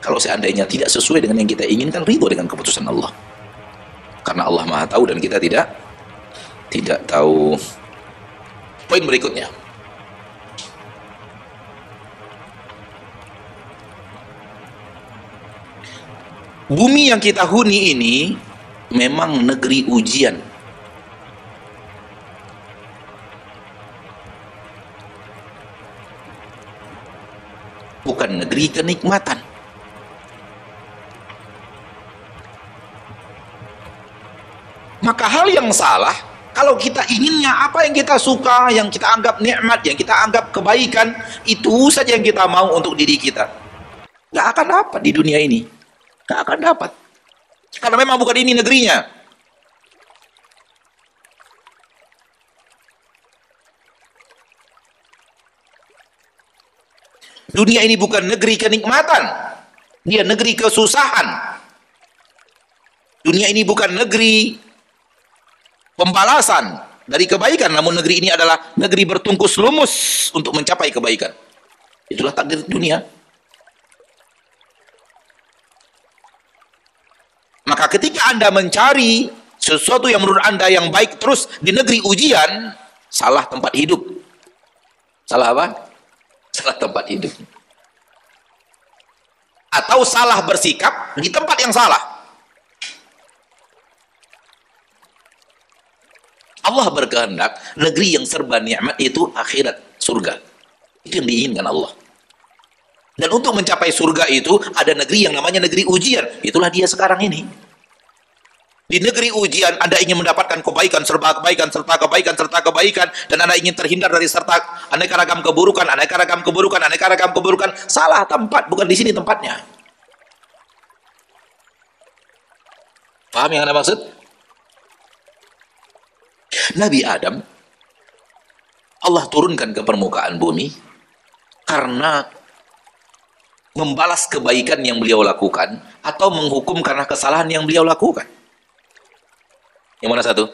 [SPEAKER 1] kalau seandainya tidak sesuai dengan yang kita inginkan, ridho dengan keputusan Allah. Karena Allah Maha tahu dan kita tidak tahu. Poin berikutnya. Bumi yang kita huni ini memang negeri ujian. Bukan negeri kenikmatan. Maka hal yang salah kalau kita inginnya apa yang kita suka, yang kita anggap nikmat, yang kita anggap kebaikan, itu saja yang kita mau untuk diri kita. Nggak akan dapat di dunia ini. Nggak akan dapat. Karena memang bukan ini negerinya. Dunia ini bukan negeri kenikmatan. Dia negeri kesusahan. Dunia ini bukan negeri pembalasan dari kebaikan, namun negeri ini adalah negeri bertungkus lumus untuk mencapai kebaikan. Itulah takdir dunia. Maka ketika Anda mencari sesuatu yang menurut Anda yang baik terus di negeri ujian, salah tempat hidup. Salah apa? Salah tempat hidup. Atau salah bersikap di tempat yang salah. Allah berkehendak negeri yang serba nikmat itu akhirat, surga. Itu yang diinginkan Allah. Dan untuk mencapai surga itu ada negeri yang namanya negeri ujian. Itulah dia sekarang ini. Di negeri ujian Anda ingin mendapatkan kebaikan serta kebaikan serta kebaikan serta kebaikan, dan Anda ingin terhindar dari serta aneka ragam keburukan, aneka ragam keburukan, aneka ragam keburukan. Salah tempat, bukan di sini tempatnya. Paham yang Anda maksud? Nabi Adam Allah turunkan ke permukaan bumi karena membalas kebaikan yang beliau lakukan atau menghukum karena kesalahan yang beliau lakukan? Yang mana satu?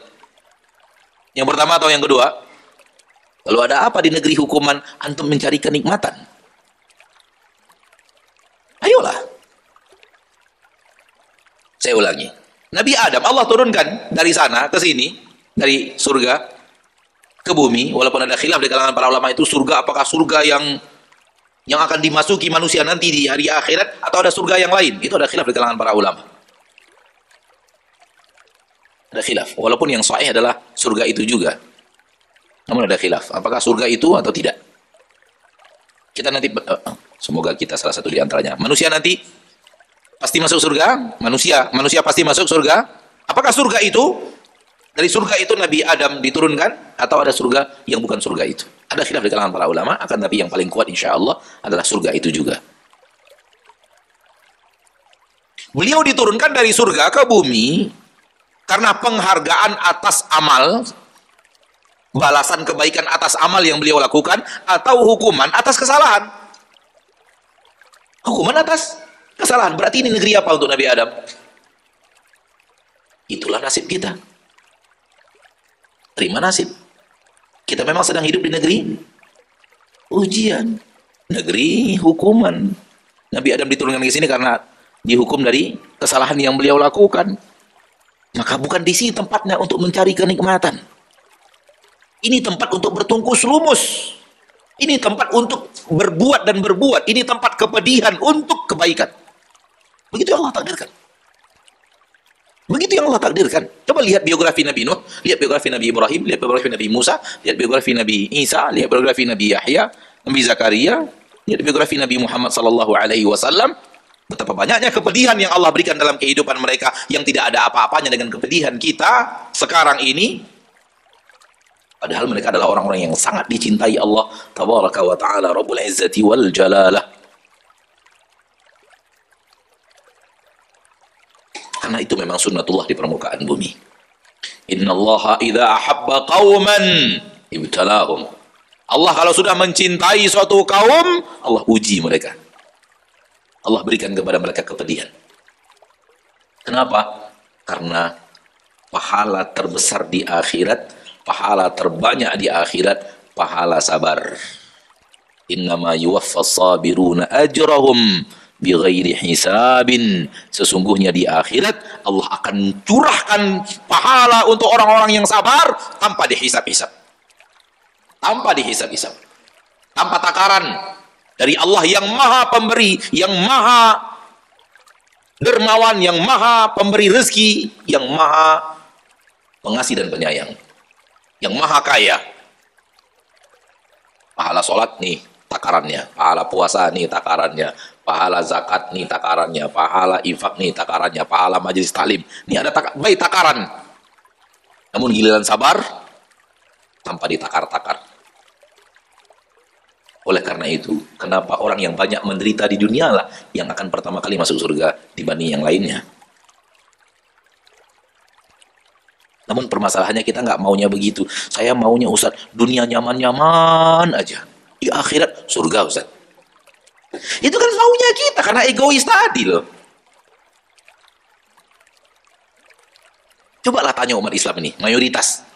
[SPEAKER 1] Yang pertama atau yang kedua? Kalau ada apa di negeri hukuman, antum mencari kenikmatan? Ayolah. Saya ulangi. Nabi Adam, Allah turunkan dari sana ke sini, dari surga ke bumi, walaupun ada khilaf di kalangan para ulama itu surga, apakah surga yang akan dimasuki manusia nanti di hari akhirat atau ada surga yang lain? Itu ada khilaf di kalangan para ulama. Ada khilaf, walaupun yang sahih adalah surga itu juga. Namun ada khilaf, apakah surga itu atau tidak? Kita nanti, semoga kita salah satu di antaranya. Manusia nanti pasti masuk surga, manusia pasti masuk surga. Apakah surga itu, dari surga itu Nabi Adam diturunkan, atau ada surga yang bukan surga itu? Ada khilaf di kalangan para ulama, akan tapi yang paling kuat insya Allah adalah surga itu juga. Beliau diturunkan dari surga ke bumi karena penghargaan atas amal, balasan kebaikan atas amal yang beliau lakukan, atau hukuman atas kesalahan. Hukuman atas kesalahan. Berarti ini negeri apa untuk Nabi Adam? Itulah nasib kita. Terima nasib. Kita memang sedang hidup di negeri ujian, negeri hukuman. Nabi Adam diturunkan ke sini karena dihukum dari kesalahan yang beliau lakukan. Maka bukan di sini tempatnya untuk mencari kenikmatan. Ini tempat untuk bertungkus lumus. Ini tempat untuk berbuat dan berbuat. Ini tempat kepedihan untuk kebaikan. Begitu yang Allah takdirkan. Begitu yang Allah takdirkan. Coba lihat biografi Nabi Nuh, lihat biografi Nabi Ibrahim, lihat biografi Nabi Musa, lihat biografi Nabi Isa, lihat biografi Nabi Yahya, Nabi Zakaria, lihat biografi Nabi Muhammad sallallahu alaihi wasallam. Betapa banyaknya kepedihan yang Allah berikan dalam kehidupan mereka yang tidak ada apa-apanya dengan kepedihan kita sekarang ini. Padahal mereka adalah orang-orang yang sangat dicintai Allah tabaraka wa ta'ala Rabbul Izzati wal Jalalah. Karena itu memang sunnatullah di permukaan bumi. Innallaha idza ahabba qauman ibtalahum. Allah kalau sudah mencintai suatu kaum, Allah uji mereka. Allah berikan kepada mereka kepedihan. Kenapa? Karena pahala terbesar di akhirat, pahala terbanyak di akhirat, pahala sabar. Innama yuwaffas sabiruna ajrahum bighairi hisabin. Sesungguhnya di akhirat Allah akan curahkan pahala untuk orang-orang yang sabar tanpa dihisab-hisab. Tanpa dihisab-hisab. Tanpa takaran. Dari Allah yang maha pemberi, yang maha dermawan, yang maha pemberi rezeki, yang maha pengasih dan penyayang, yang maha kaya. Pahala sholat nih takarannya, pahala puasa nih takarannya, pahala zakat nih takarannya, pahala infak nih takarannya, pahala majelis taklim nih ada baik takaran. Namun giliran sabar tanpa ditakar-takar. Oleh karena itu, kenapa orang yang banyak menderita di dunia lah yang akan pertama kali masuk surga dibanding yang lainnya. Namun permasalahannya kita nggak maunya begitu. Saya maunya Ustaz, dunia nyaman-nyaman aja. Di akhirat surga Ustaz. Itu kan maunya kita karena egois tadi loh. Cobalah tanya umat Islam ini, mayoritas.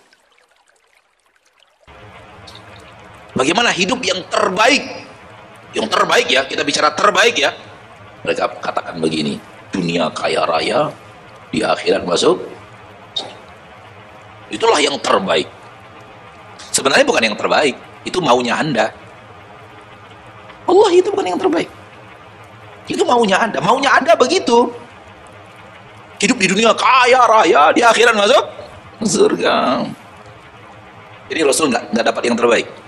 [SPEAKER 1] Bagaimana hidup yang terbaik? Yang terbaik ya, kita bicara terbaik ya. Mereka katakan begini, dunia kaya raya, di akhirat masuk. Itulah yang terbaik. Sebenarnya bukan yang terbaik, itu maunya Anda. Allah itu bukan yang terbaik. Itu maunya Anda begitu. Hidup di dunia kaya raya, di akhirat masuk surga. Jadi Rasul nggak dapat yang terbaik.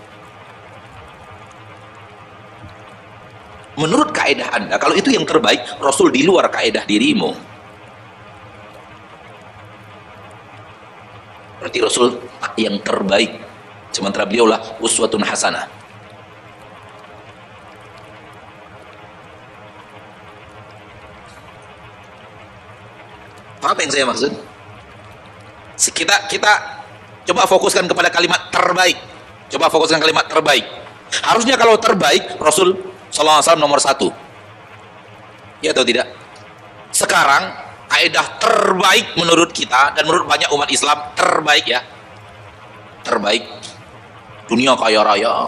[SPEAKER 1] Menurut kaedah Anda, kalau itu yang terbaik, Rasul di luar kaedah dirimu. Berarti Rasul yang terbaik. Sementara beliaulah uswatun hasanah. Apa yang saya maksud? Kita coba fokuskan kepada kalimat terbaik. Coba fokuskan kalimat terbaik. Harusnya kalau terbaik, Rasul sallallahu alaihi wasallam nomor 1. Ya atau tidak? Sekarang kaidah terbaik menurut kita dan menurut banyak umat Islam terbaik ya. Terbaik. Dunia kaya raya,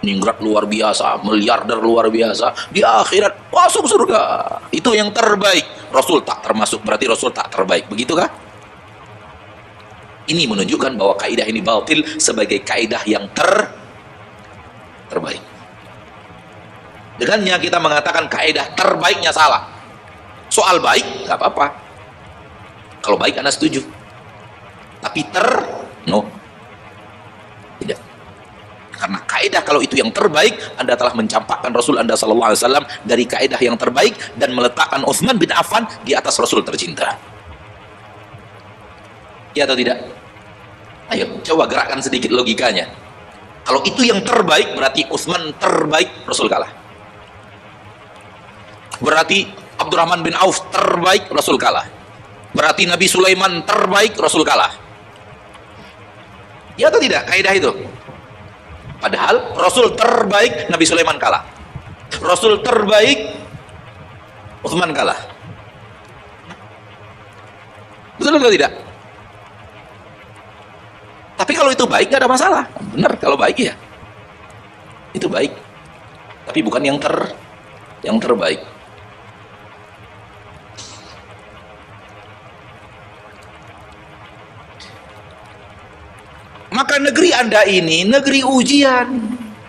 [SPEAKER 1] ningrat luar biasa, miliarder luar biasa, di akhirat masuk surga. Itu yang terbaik. Rasul tak termasuk, berarti Rasul tak terbaik. Begitukah? Ini menunjukkan bahwa kaidah ini batil sebagai kaidah yang terbaik. Dengannya kita mengatakan kaidah terbaiknya salah. Soal baik nggak apa-apa. Kalau baik Anda setuju. Tapi no. Tidak. Karena kaidah kalau itu yang terbaik, Anda telah mencampakkan Rasul Anda sallallahu alaihi wasallam dari kaidah yang terbaik dan meletakkan Utsman bin Affan di atas Rasul tercinta. Ya atau tidak? Ayo coba gerakkan sedikit logikanya. Kalau itu yang terbaik, berarti Utsman terbaik, Rasul kalah. Berarti Abdurrahman bin Auf terbaik, Rasul kalah. Berarti Nabi Sulaiman terbaik, Rasul kalah. Ya atau tidak kaidah itu? Padahal Rasul terbaik, Nabi Sulaiman kalah. Rasul terbaik, Utsman kalah. Betul atau tidak? Tapi kalau itu baik nggak ada masalah. Benar kalau baik ya. Itu baik. Tapi bukan yang terbaik. Maka negeri Anda ini negeri ujian,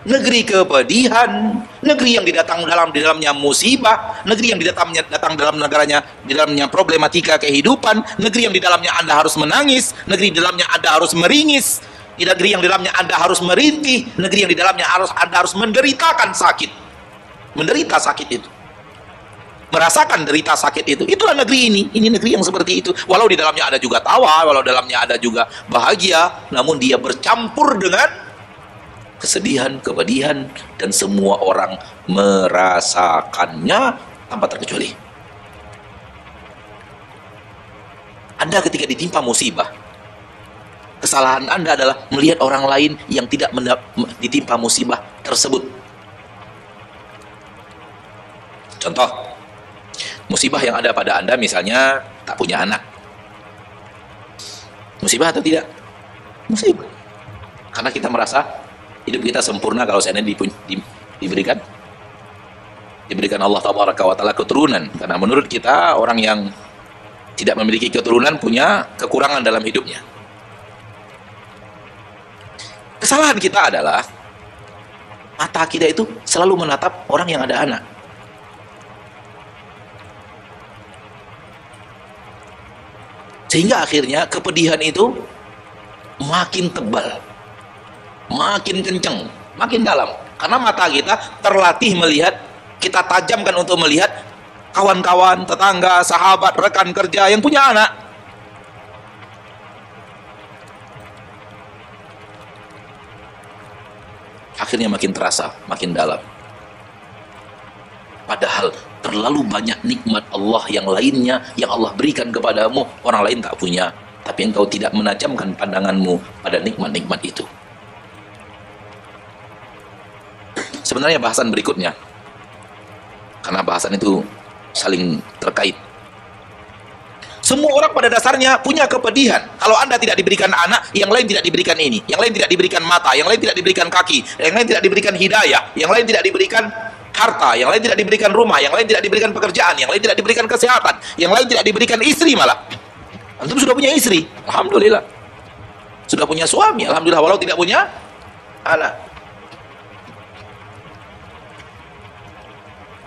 [SPEAKER 1] negeri kepedihan, negeri yang datang di dalamnya musibah, negeri yang datang dalam negaranya, di dalamnya problematika kehidupan, negeri yang di dalamnya Anda harus menangis, negeri di dalamnya Anda harus meringis, negeri yang di dalamnya Anda harus merintih, negeri yang di dalamnya Anda harus menderitakan sakit, menderita sakit itu, merasakan derita sakit itu. Itulah negeri ini negeri yang seperti itu. Walau di dalamnya ada juga tawa, walau dalamnya ada juga bahagia, namun dia bercampur dengan kesedihan, kepedihan, dan semua orang merasakannya tanpa terkecuali. Anda ketika ditimpa musibah, kesalahan Anda adalah melihat orang lain yang tidak ditimpa musibah tersebut. Contoh, musibah yang ada pada Anda misalnya tak punya anak. Musibah atau tidak? Musibah. Karena kita merasa hidup kita sempurna kalau seandainya diberikan Allah Tabaraka wa Ta'ala keturunan. Karena menurut kita orang yang tidak memiliki keturunan punya kekurangan dalam hidupnya. Kesalahan kita adalah mata kita itu selalu menatap orang yang ada anak. Sehingga akhirnya kepedihan itu makin tebal, makin kenceng, makin dalam. Karena mata kita terlatih melihat, kita tajamkan untuk melihat kawan-kawan, tetangga, sahabat, rekan kerja yang punya anak. Akhirnya makin terasa, makin dalam. Padahal terlalu banyak nikmat Allah yang lainnya yang Allah berikan kepadamu, orang lain tak punya, tapi engkau tidak menajamkan pandanganmu pada nikmat-nikmat itu. Sebenarnya bahasan berikutnya, karena bahasan itu saling terkait. Semua orang pada dasarnya punya kepedihan. Kalau Anda tidak diberikan anak, yang lain tidak diberikan ini, yang lain tidak diberikan mata, yang lain tidak diberikan kaki, yang lain tidak diberikan hidayah, yang lain tidak diberikan harta, yang lain tidak diberikan rumah, yang lain tidak diberikan pekerjaan, yang lain tidak diberikan kesehatan, yang lain tidak diberikan istri malah. Antum sudah punya istri, alhamdulillah. Sudah punya suami, alhamdulillah, walau tidak punya anak.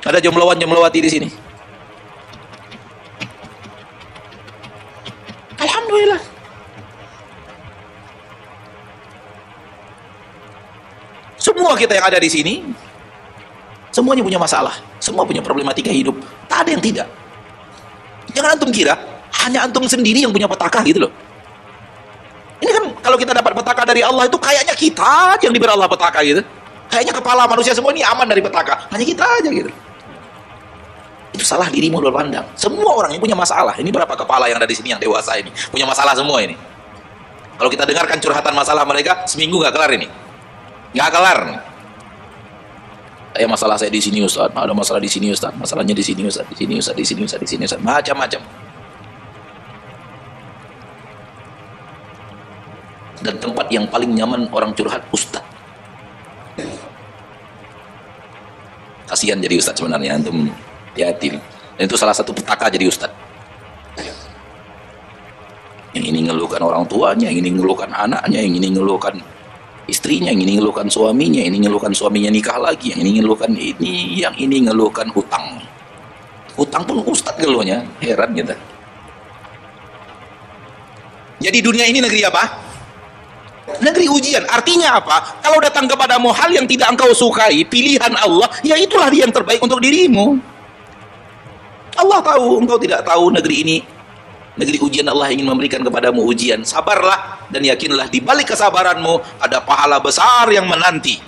[SPEAKER 1] Ada jomblowan-jomblowati di sini? Alhamdulillah. Semua kita yang ada di sini semuanya punya masalah, semua punya problematika hidup. Tak ada yang tidak. Jangan antum kira hanya antum sendiri yang punya petaka gitu loh. Ini kan kalau kita dapat petaka dari Allah itu kayaknya kita yang diberi Allah petaka gitu. Kayaknya kepala manusia semua ini aman dari petaka. Hanya kita aja gitu. Itu salah dirimu luar pandang. Semua orang yang punya masalah. Ini berapa kepala yang ada di sini yang dewasa ini punya masalah semua ini. Kalau kita dengarkan curhatan masalah mereka seminggu nggak kelar ini. Nggak kelar. Masalah saya di sini Ustaz, ada masalah di sini Ustaz, masalahnya di sini Ustaz, di sini Ustaz, di sini Ustaz, di sini Ustaz, macam-macam. Dan tempat yang paling nyaman orang curhat Ustaz. Kasihan jadi Ustaz sebenarnya, antum hati-hati. Dan itu salah satu petaka jadi Ustaz. Yang ini ngeluhkan orang tuanya, yang ini ngeluhkan anaknya, yang ini ngeluhkan istrinya, yang ini ngeluhkan suaminya, yang ini ngeluhkan suaminya nikah lagi, yang ini ngeluhkan ini, yang ini ngeluhkan hutang. Hutang pun Ustaz ngeluhnya, heran kita. Jadi dunia ini negeri apa? Negeri ujian. Artinya apa? Kalau datang kepadamu hal yang tidak engkau sukai, pilihan Allah, ya itulah yang terbaik untuk dirimu. Allah tahu, engkau tidak tahu negeri ini negeri ujian. Allah ingin memberikan kepadamu ujian. Sabarlah dan yakinlah di balik kesabaranmu ada pahala besar yang menanti.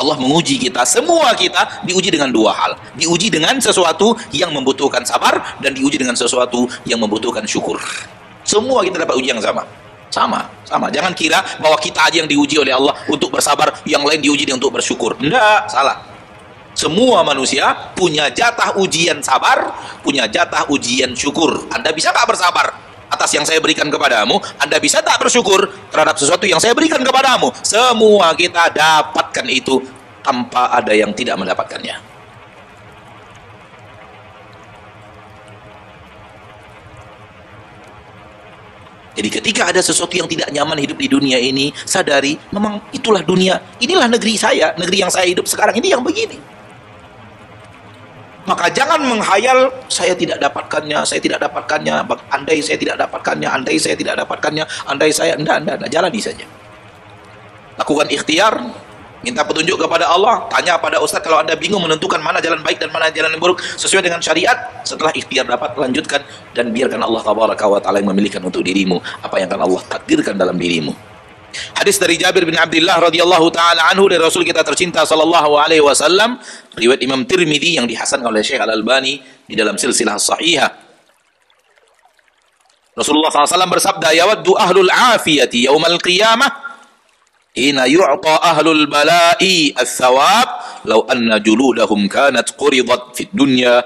[SPEAKER 1] Allah menguji kita, semua kita diuji dengan dua hal. Diuji dengan sesuatu yang membutuhkan sabar dan diuji dengan sesuatu yang membutuhkan syukur. Semua kita dapat uji yang sama. Sama. Jangan kira bahwa kita aja yang diuji oleh Allah untuk bersabar, yang lain diuji untuk bersyukur. Enggak, salah. Semua manusia punya jatah ujian sabar, punya jatah ujian syukur. Anda bisa tak bersabar atas yang saya berikan kepadamu? Anda bisa tak bersyukur terhadap sesuatu yang saya berikan kepadamu? Semua kita dapatkan itu tanpa ada yang tidak mendapatkannya. Jadi ketika ada sesuatu yang tidak nyaman hidup di dunia ini, sadari memang itulah dunia. Inilah negeri saya, negeri yang saya hidup sekarang ini yang begini. Maka jangan menghayal saya tidak dapatkannya, andai saya tidak dapatkannya, andai saya enggak, jalani saja. Lakukan ikhtiar, minta petunjuk kepada Allah, tanya pada Ustaz kalau Anda bingung menentukan mana jalan baik dan mana jalan yang buruk sesuai dengan syariat. Setelah ikhtiar dapat, lanjutkan dan biarkan Allah tabaraka wa taala yang memilihkan untuk dirimu apa yang akan Allah takdirkan dalam dirimu. Hadis dari Jabir bin Abdullah radhiyallahu taala anhu dari Rasul kita tercinta sallallahu alaihi wasallam, riwayat Imam Tirmidzi yang dihasankan oleh Syekh Al-Albani di dalam silsilah sahihah. Rasulullah SAW bersabda, yawaddu ahlul afiyati yaumal qiyamah hina yu'ta ahlul bala'i ats-tsawab law anna juludahum kanat quridat fid dunya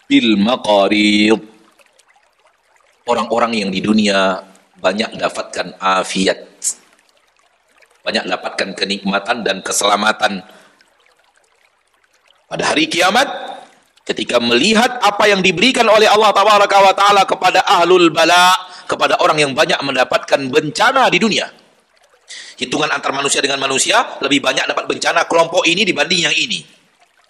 [SPEAKER 1] bil maqarid. Orang-orang yang di dunia banyak dapatkan afiat, banyak dapatkan kenikmatan dan keselamatan. Pada hari kiamat, ketika melihat apa yang diberikan oleh Allah tabaraka wa taala kepada ahlul bala, kepada orang yang banyak mendapatkan bencana di dunia. Hitungan antar manusia dengan manusia, lebih banyak dapat bencana kelompok ini dibanding yang ini.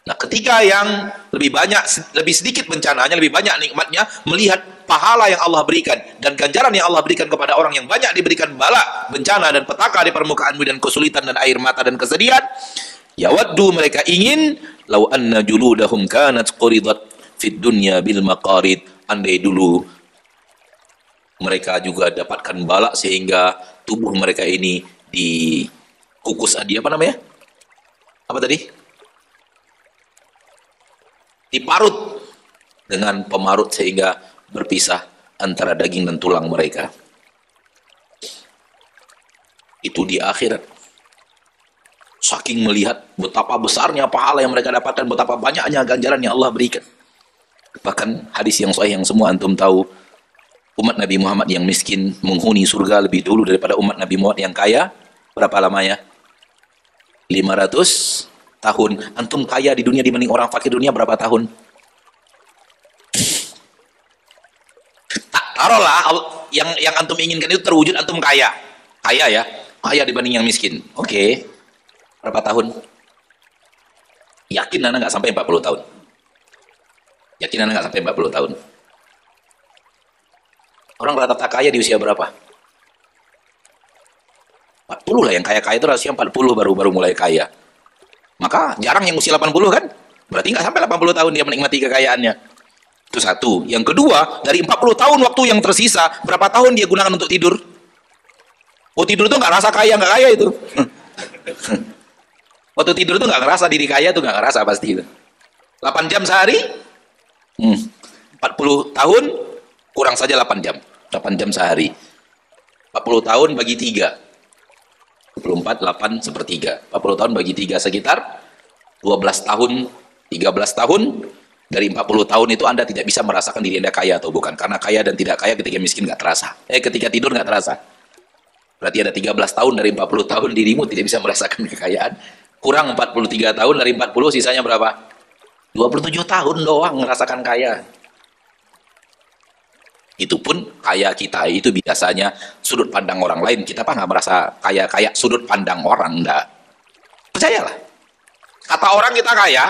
[SPEAKER 1] Nah, ketika yang lebih sedikit bencananya, lebih banyak nikmatnya, melihat pahala yang Allah berikan dan ganjaran yang Allah berikan kepada orang yang banyak diberikan bala, bencana dan petaka di permukaan bumi dan kesulitan dan air mata dan kesedihan, yawaddu, mereka ingin, law anna juludahum kanat quridat fid dunya bil maqarid, andai dulu mereka juga dapatkan bala sehingga tubuh mereka ini dikukus, apa namanya? Apa tadi? Diparut dengan pemarut sehingga berpisah antara daging dan tulang mereka. Itu di akhirat. Saking melihat betapa besarnya pahala yang mereka dapatkan, betapa banyaknya ganjaran yang Allah berikan. Bahkan hadis yang sahih yang semua antum tahu, umat Nabi Muhammad yang miskin menghuni surga lebih dulu daripada umat Nabi Muhammad yang kaya. Berapa lamanya? 500 tahun. Antum kaya di dunia dibanding orang fakir dunia berapa tahun? Taruhlah yang antum inginkan itu terwujud, antum kaya ya, kaya dibanding yang miskin. Oke. Berapa tahun? Yakin anak nggak sampai 40 tahun. Yakin anak nggak sampai 40 tahun. Orang rata-rata kaya di usia berapa? 40 lah, yang kaya-kaya itu rasanya 40 baru mulai kaya. Maka jarang yang usia 80 kan? Berarti nggak sampai 80 tahun dia menikmati kekayaannya. Itu satu. Yang kedua, dari 40 tahun waktu yang tersisa, berapa tahun dia gunakan untuk tidur? Oh, tidur itu nggak rasa kaya, nggak kaya itu. Waktu tidur itu nggak ngerasa diri kaya, itu nggak ngerasa pasti itu. 8 jam sehari? 40 tahun kurang saja 8 jam. 8 jam sehari. 40 tahun bagi 3. 24, 8, sepertiga. 40 tahun bagi 3 sekitar 12 tahun, 13 tahun. Dari 40 tahun itu Anda tidak bisa merasakan diri Anda kaya atau bukan. Karena kaya dan tidak kaya ketika miskin nggak terasa. Ketika tidur nggak terasa. Berarti ada 13 tahun dari 40 tahun dirimu tidak bisa merasakan kekayaan. Kurang 43 tahun dari 40, sisanya berapa? 27 tahun doang merasakan kaya. Itu pun kaya kita itu biasanya sudut pandang orang lain. Kita nggak merasa kaya sudut pandang orang, enggak. Percayalah. Kata orang kita kaya,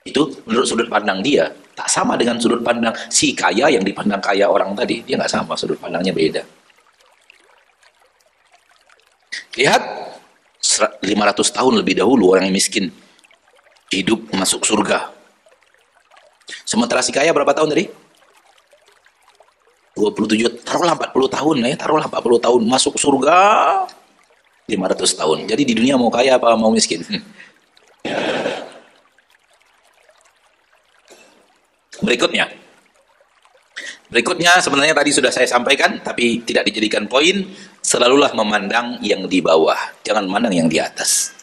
[SPEAKER 1] itu menurut sudut pandang dia. Tak sama dengan sudut pandang si kaya yang dipandang kaya orang tadi. Dia nggak sama, sudut pandangnya beda. Lihat, 500 tahun lebih dahulu orang yang miskin hidup masuk surga. Sementara si kaya berapa tahun tadi? 27, taruhlah 40 tahun ya, taruhlah 40 tahun masuk surga 500 tahun. Jadi di dunia mau kaya apa mau miskin? Berikutnya sebenarnya tadi sudah saya sampaikan tapi tidak dijadikan poin. Selalulah memandang yang di bawah, jangan memandang yang di atas.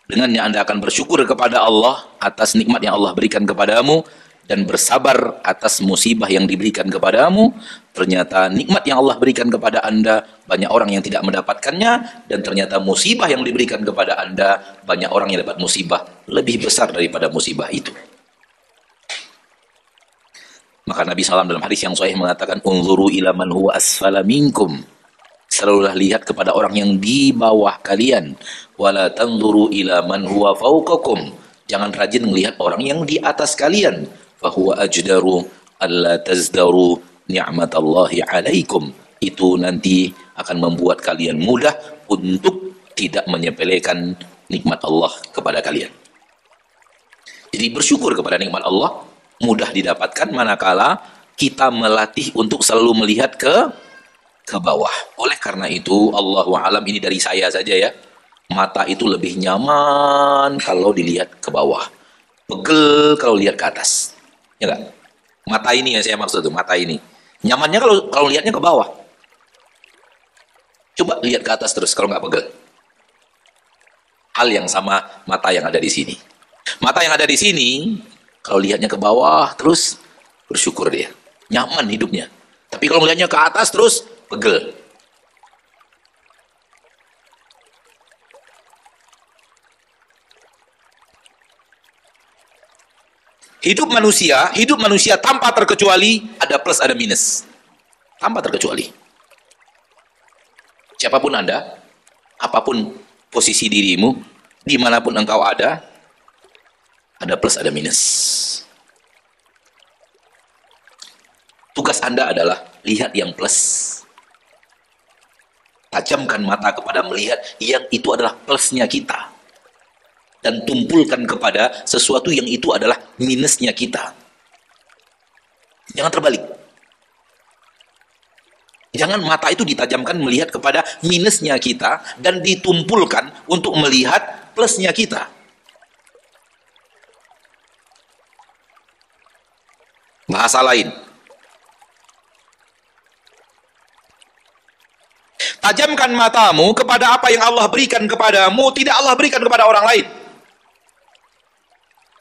[SPEAKER 1] Dengannya Anda akan bersyukur kepada Allah atas nikmat yang Allah berikan kepadamu, dan bersabar atas musibah yang diberikan kepadamu. Ternyata nikmat yang Allah berikan kepada Anda banyak orang yang tidak mendapatkannya, dan ternyata musibah yang diberikan kepada Anda banyak orang yang dapat musibah lebih besar daripada musibah itu. Maka Nabi SAW dalam hadis yang sahih mengatakan, unzuru ila man huwa asfala minkum, selalulah lihat kepada orang yang di bawah kalian, wala tanzuru ila man huwa fawqakum, jangan rajin melihat orang yang di atas kalian, fahuwa ajdaru alla tazdaru ni'matallahi alaikum, itu nanti akan membuat kalian mudah untuk tidak menyepelekan nikmat Allah kepada kalian. Jadi bersyukur kepada nikmat Allah mudah didapatkan manakala kita melatih untuk selalu melihat ke bawah. Oleh karena itu, Allahu a'lam, ini dari saya saja ya, mata itu lebih nyaman kalau dilihat ke bawah, pegel kalau lihat ke atas. Ya enggak? Mata ini yang saya maksud tuh, mata ini. Nyamannya kalau lihatnya ke bawah. Coba lihat ke atas terus kalau nggak pegel. Hal yang sama mata yang ada di sini. Mata yang ada di sini, kalau lihatnya ke bawah terus bersyukur dia. Nyaman hidupnya. Tapi kalau lihatnya ke atas terus pegel. Hidup manusia tanpa terkecuali ada plus ada minus. Tanpa terkecuali. Siapapun Anda, apapun posisi dirimu, dimanapun engkau ada plus ada minus. Tugas Anda adalah lihat yang plus. Tajamkan mata kepada melihat yang itu adalah plusnya kita. Dan tumpulkan kepada sesuatu yang itu adalah minusnya kita. Jangan terbalik. Jangan mata itu ditajamkan melihat kepada minusnya kita dan ditumpulkan untuk melihat plusnya kita. Bahasa lain. Tajamkan matamu kepada apa yang Allah berikan kepadamu, tidak Allah berikan kepada orang lain.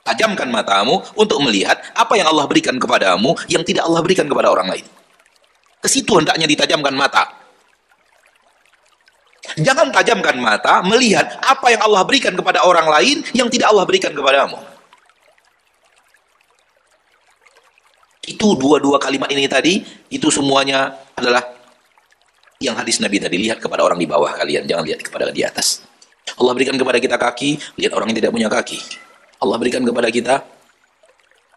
[SPEAKER 1] Tajamkan matamu untuk melihat apa yang Allah berikan kepadamu yang tidak Allah berikan kepada orang lain. Ke situ hendaknya ditajamkan mata. Jangan tajamkan mata melihat apa yang Allah berikan kepada orang lain yang tidak Allah berikan kepadamu. Itu dua kalimat ini tadi, itu semuanya adalah yang hadis Nabi tadi, lihat kepada orang di bawah kalian, jangan lihat kepada di atas. Allah berikan kepada kita kaki, lihat orang yang tidak punya kaki. Allah berikan kepada kita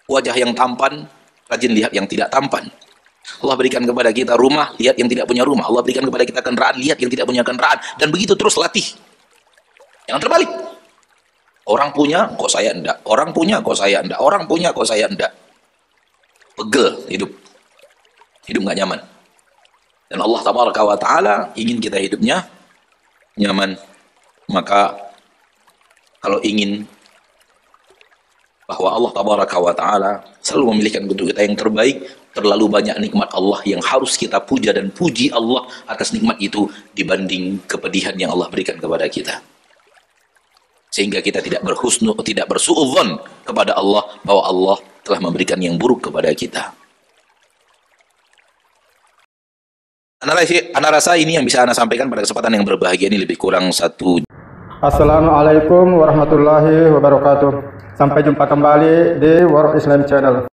[SPEAKER 1] wajah yang tampan, rajin lihat yang tidak tampan. Allah berikan kepada kita rumah, lihat yang tidak punya rumah. Allah berikan kepada kita kendaraan, lihat yang tidak punya kendaraan. Dan begitu terus latih. Jangan terbalik. Orang punya, kok saya enggak. Orang punya, kok saya enggak. Orang punya, kok saya enggak. Pegel hidup. Hidup nggak nyaman. Dan Allah Tabaraka wa Ta'ala ingin kita hidupnya nyaman. Maka kalau ingin bahwa Allah Tabaraka wa Ta'ala selalu memilihkan untuk kita yang terbaik. Terlalu banyak nikmat Allah yang harus kita puja dan puji Allah atas nikmat itu dibanding kepedihan yang Allah berikan kepada kita. Sehingga kita tidak bersuudzon kepada Allah bahwa Allah telah memberikan yang buruk kepada kita. Ana rasa ini yang bisa Ana sampaikan pada kesempatan yang berbahagia ini, lebih kurang satu.
[SPEAKER 2] Assalamualaikum warahmatullahi wabarakatuh. Sampai jumpa kembali di World Islam Channel.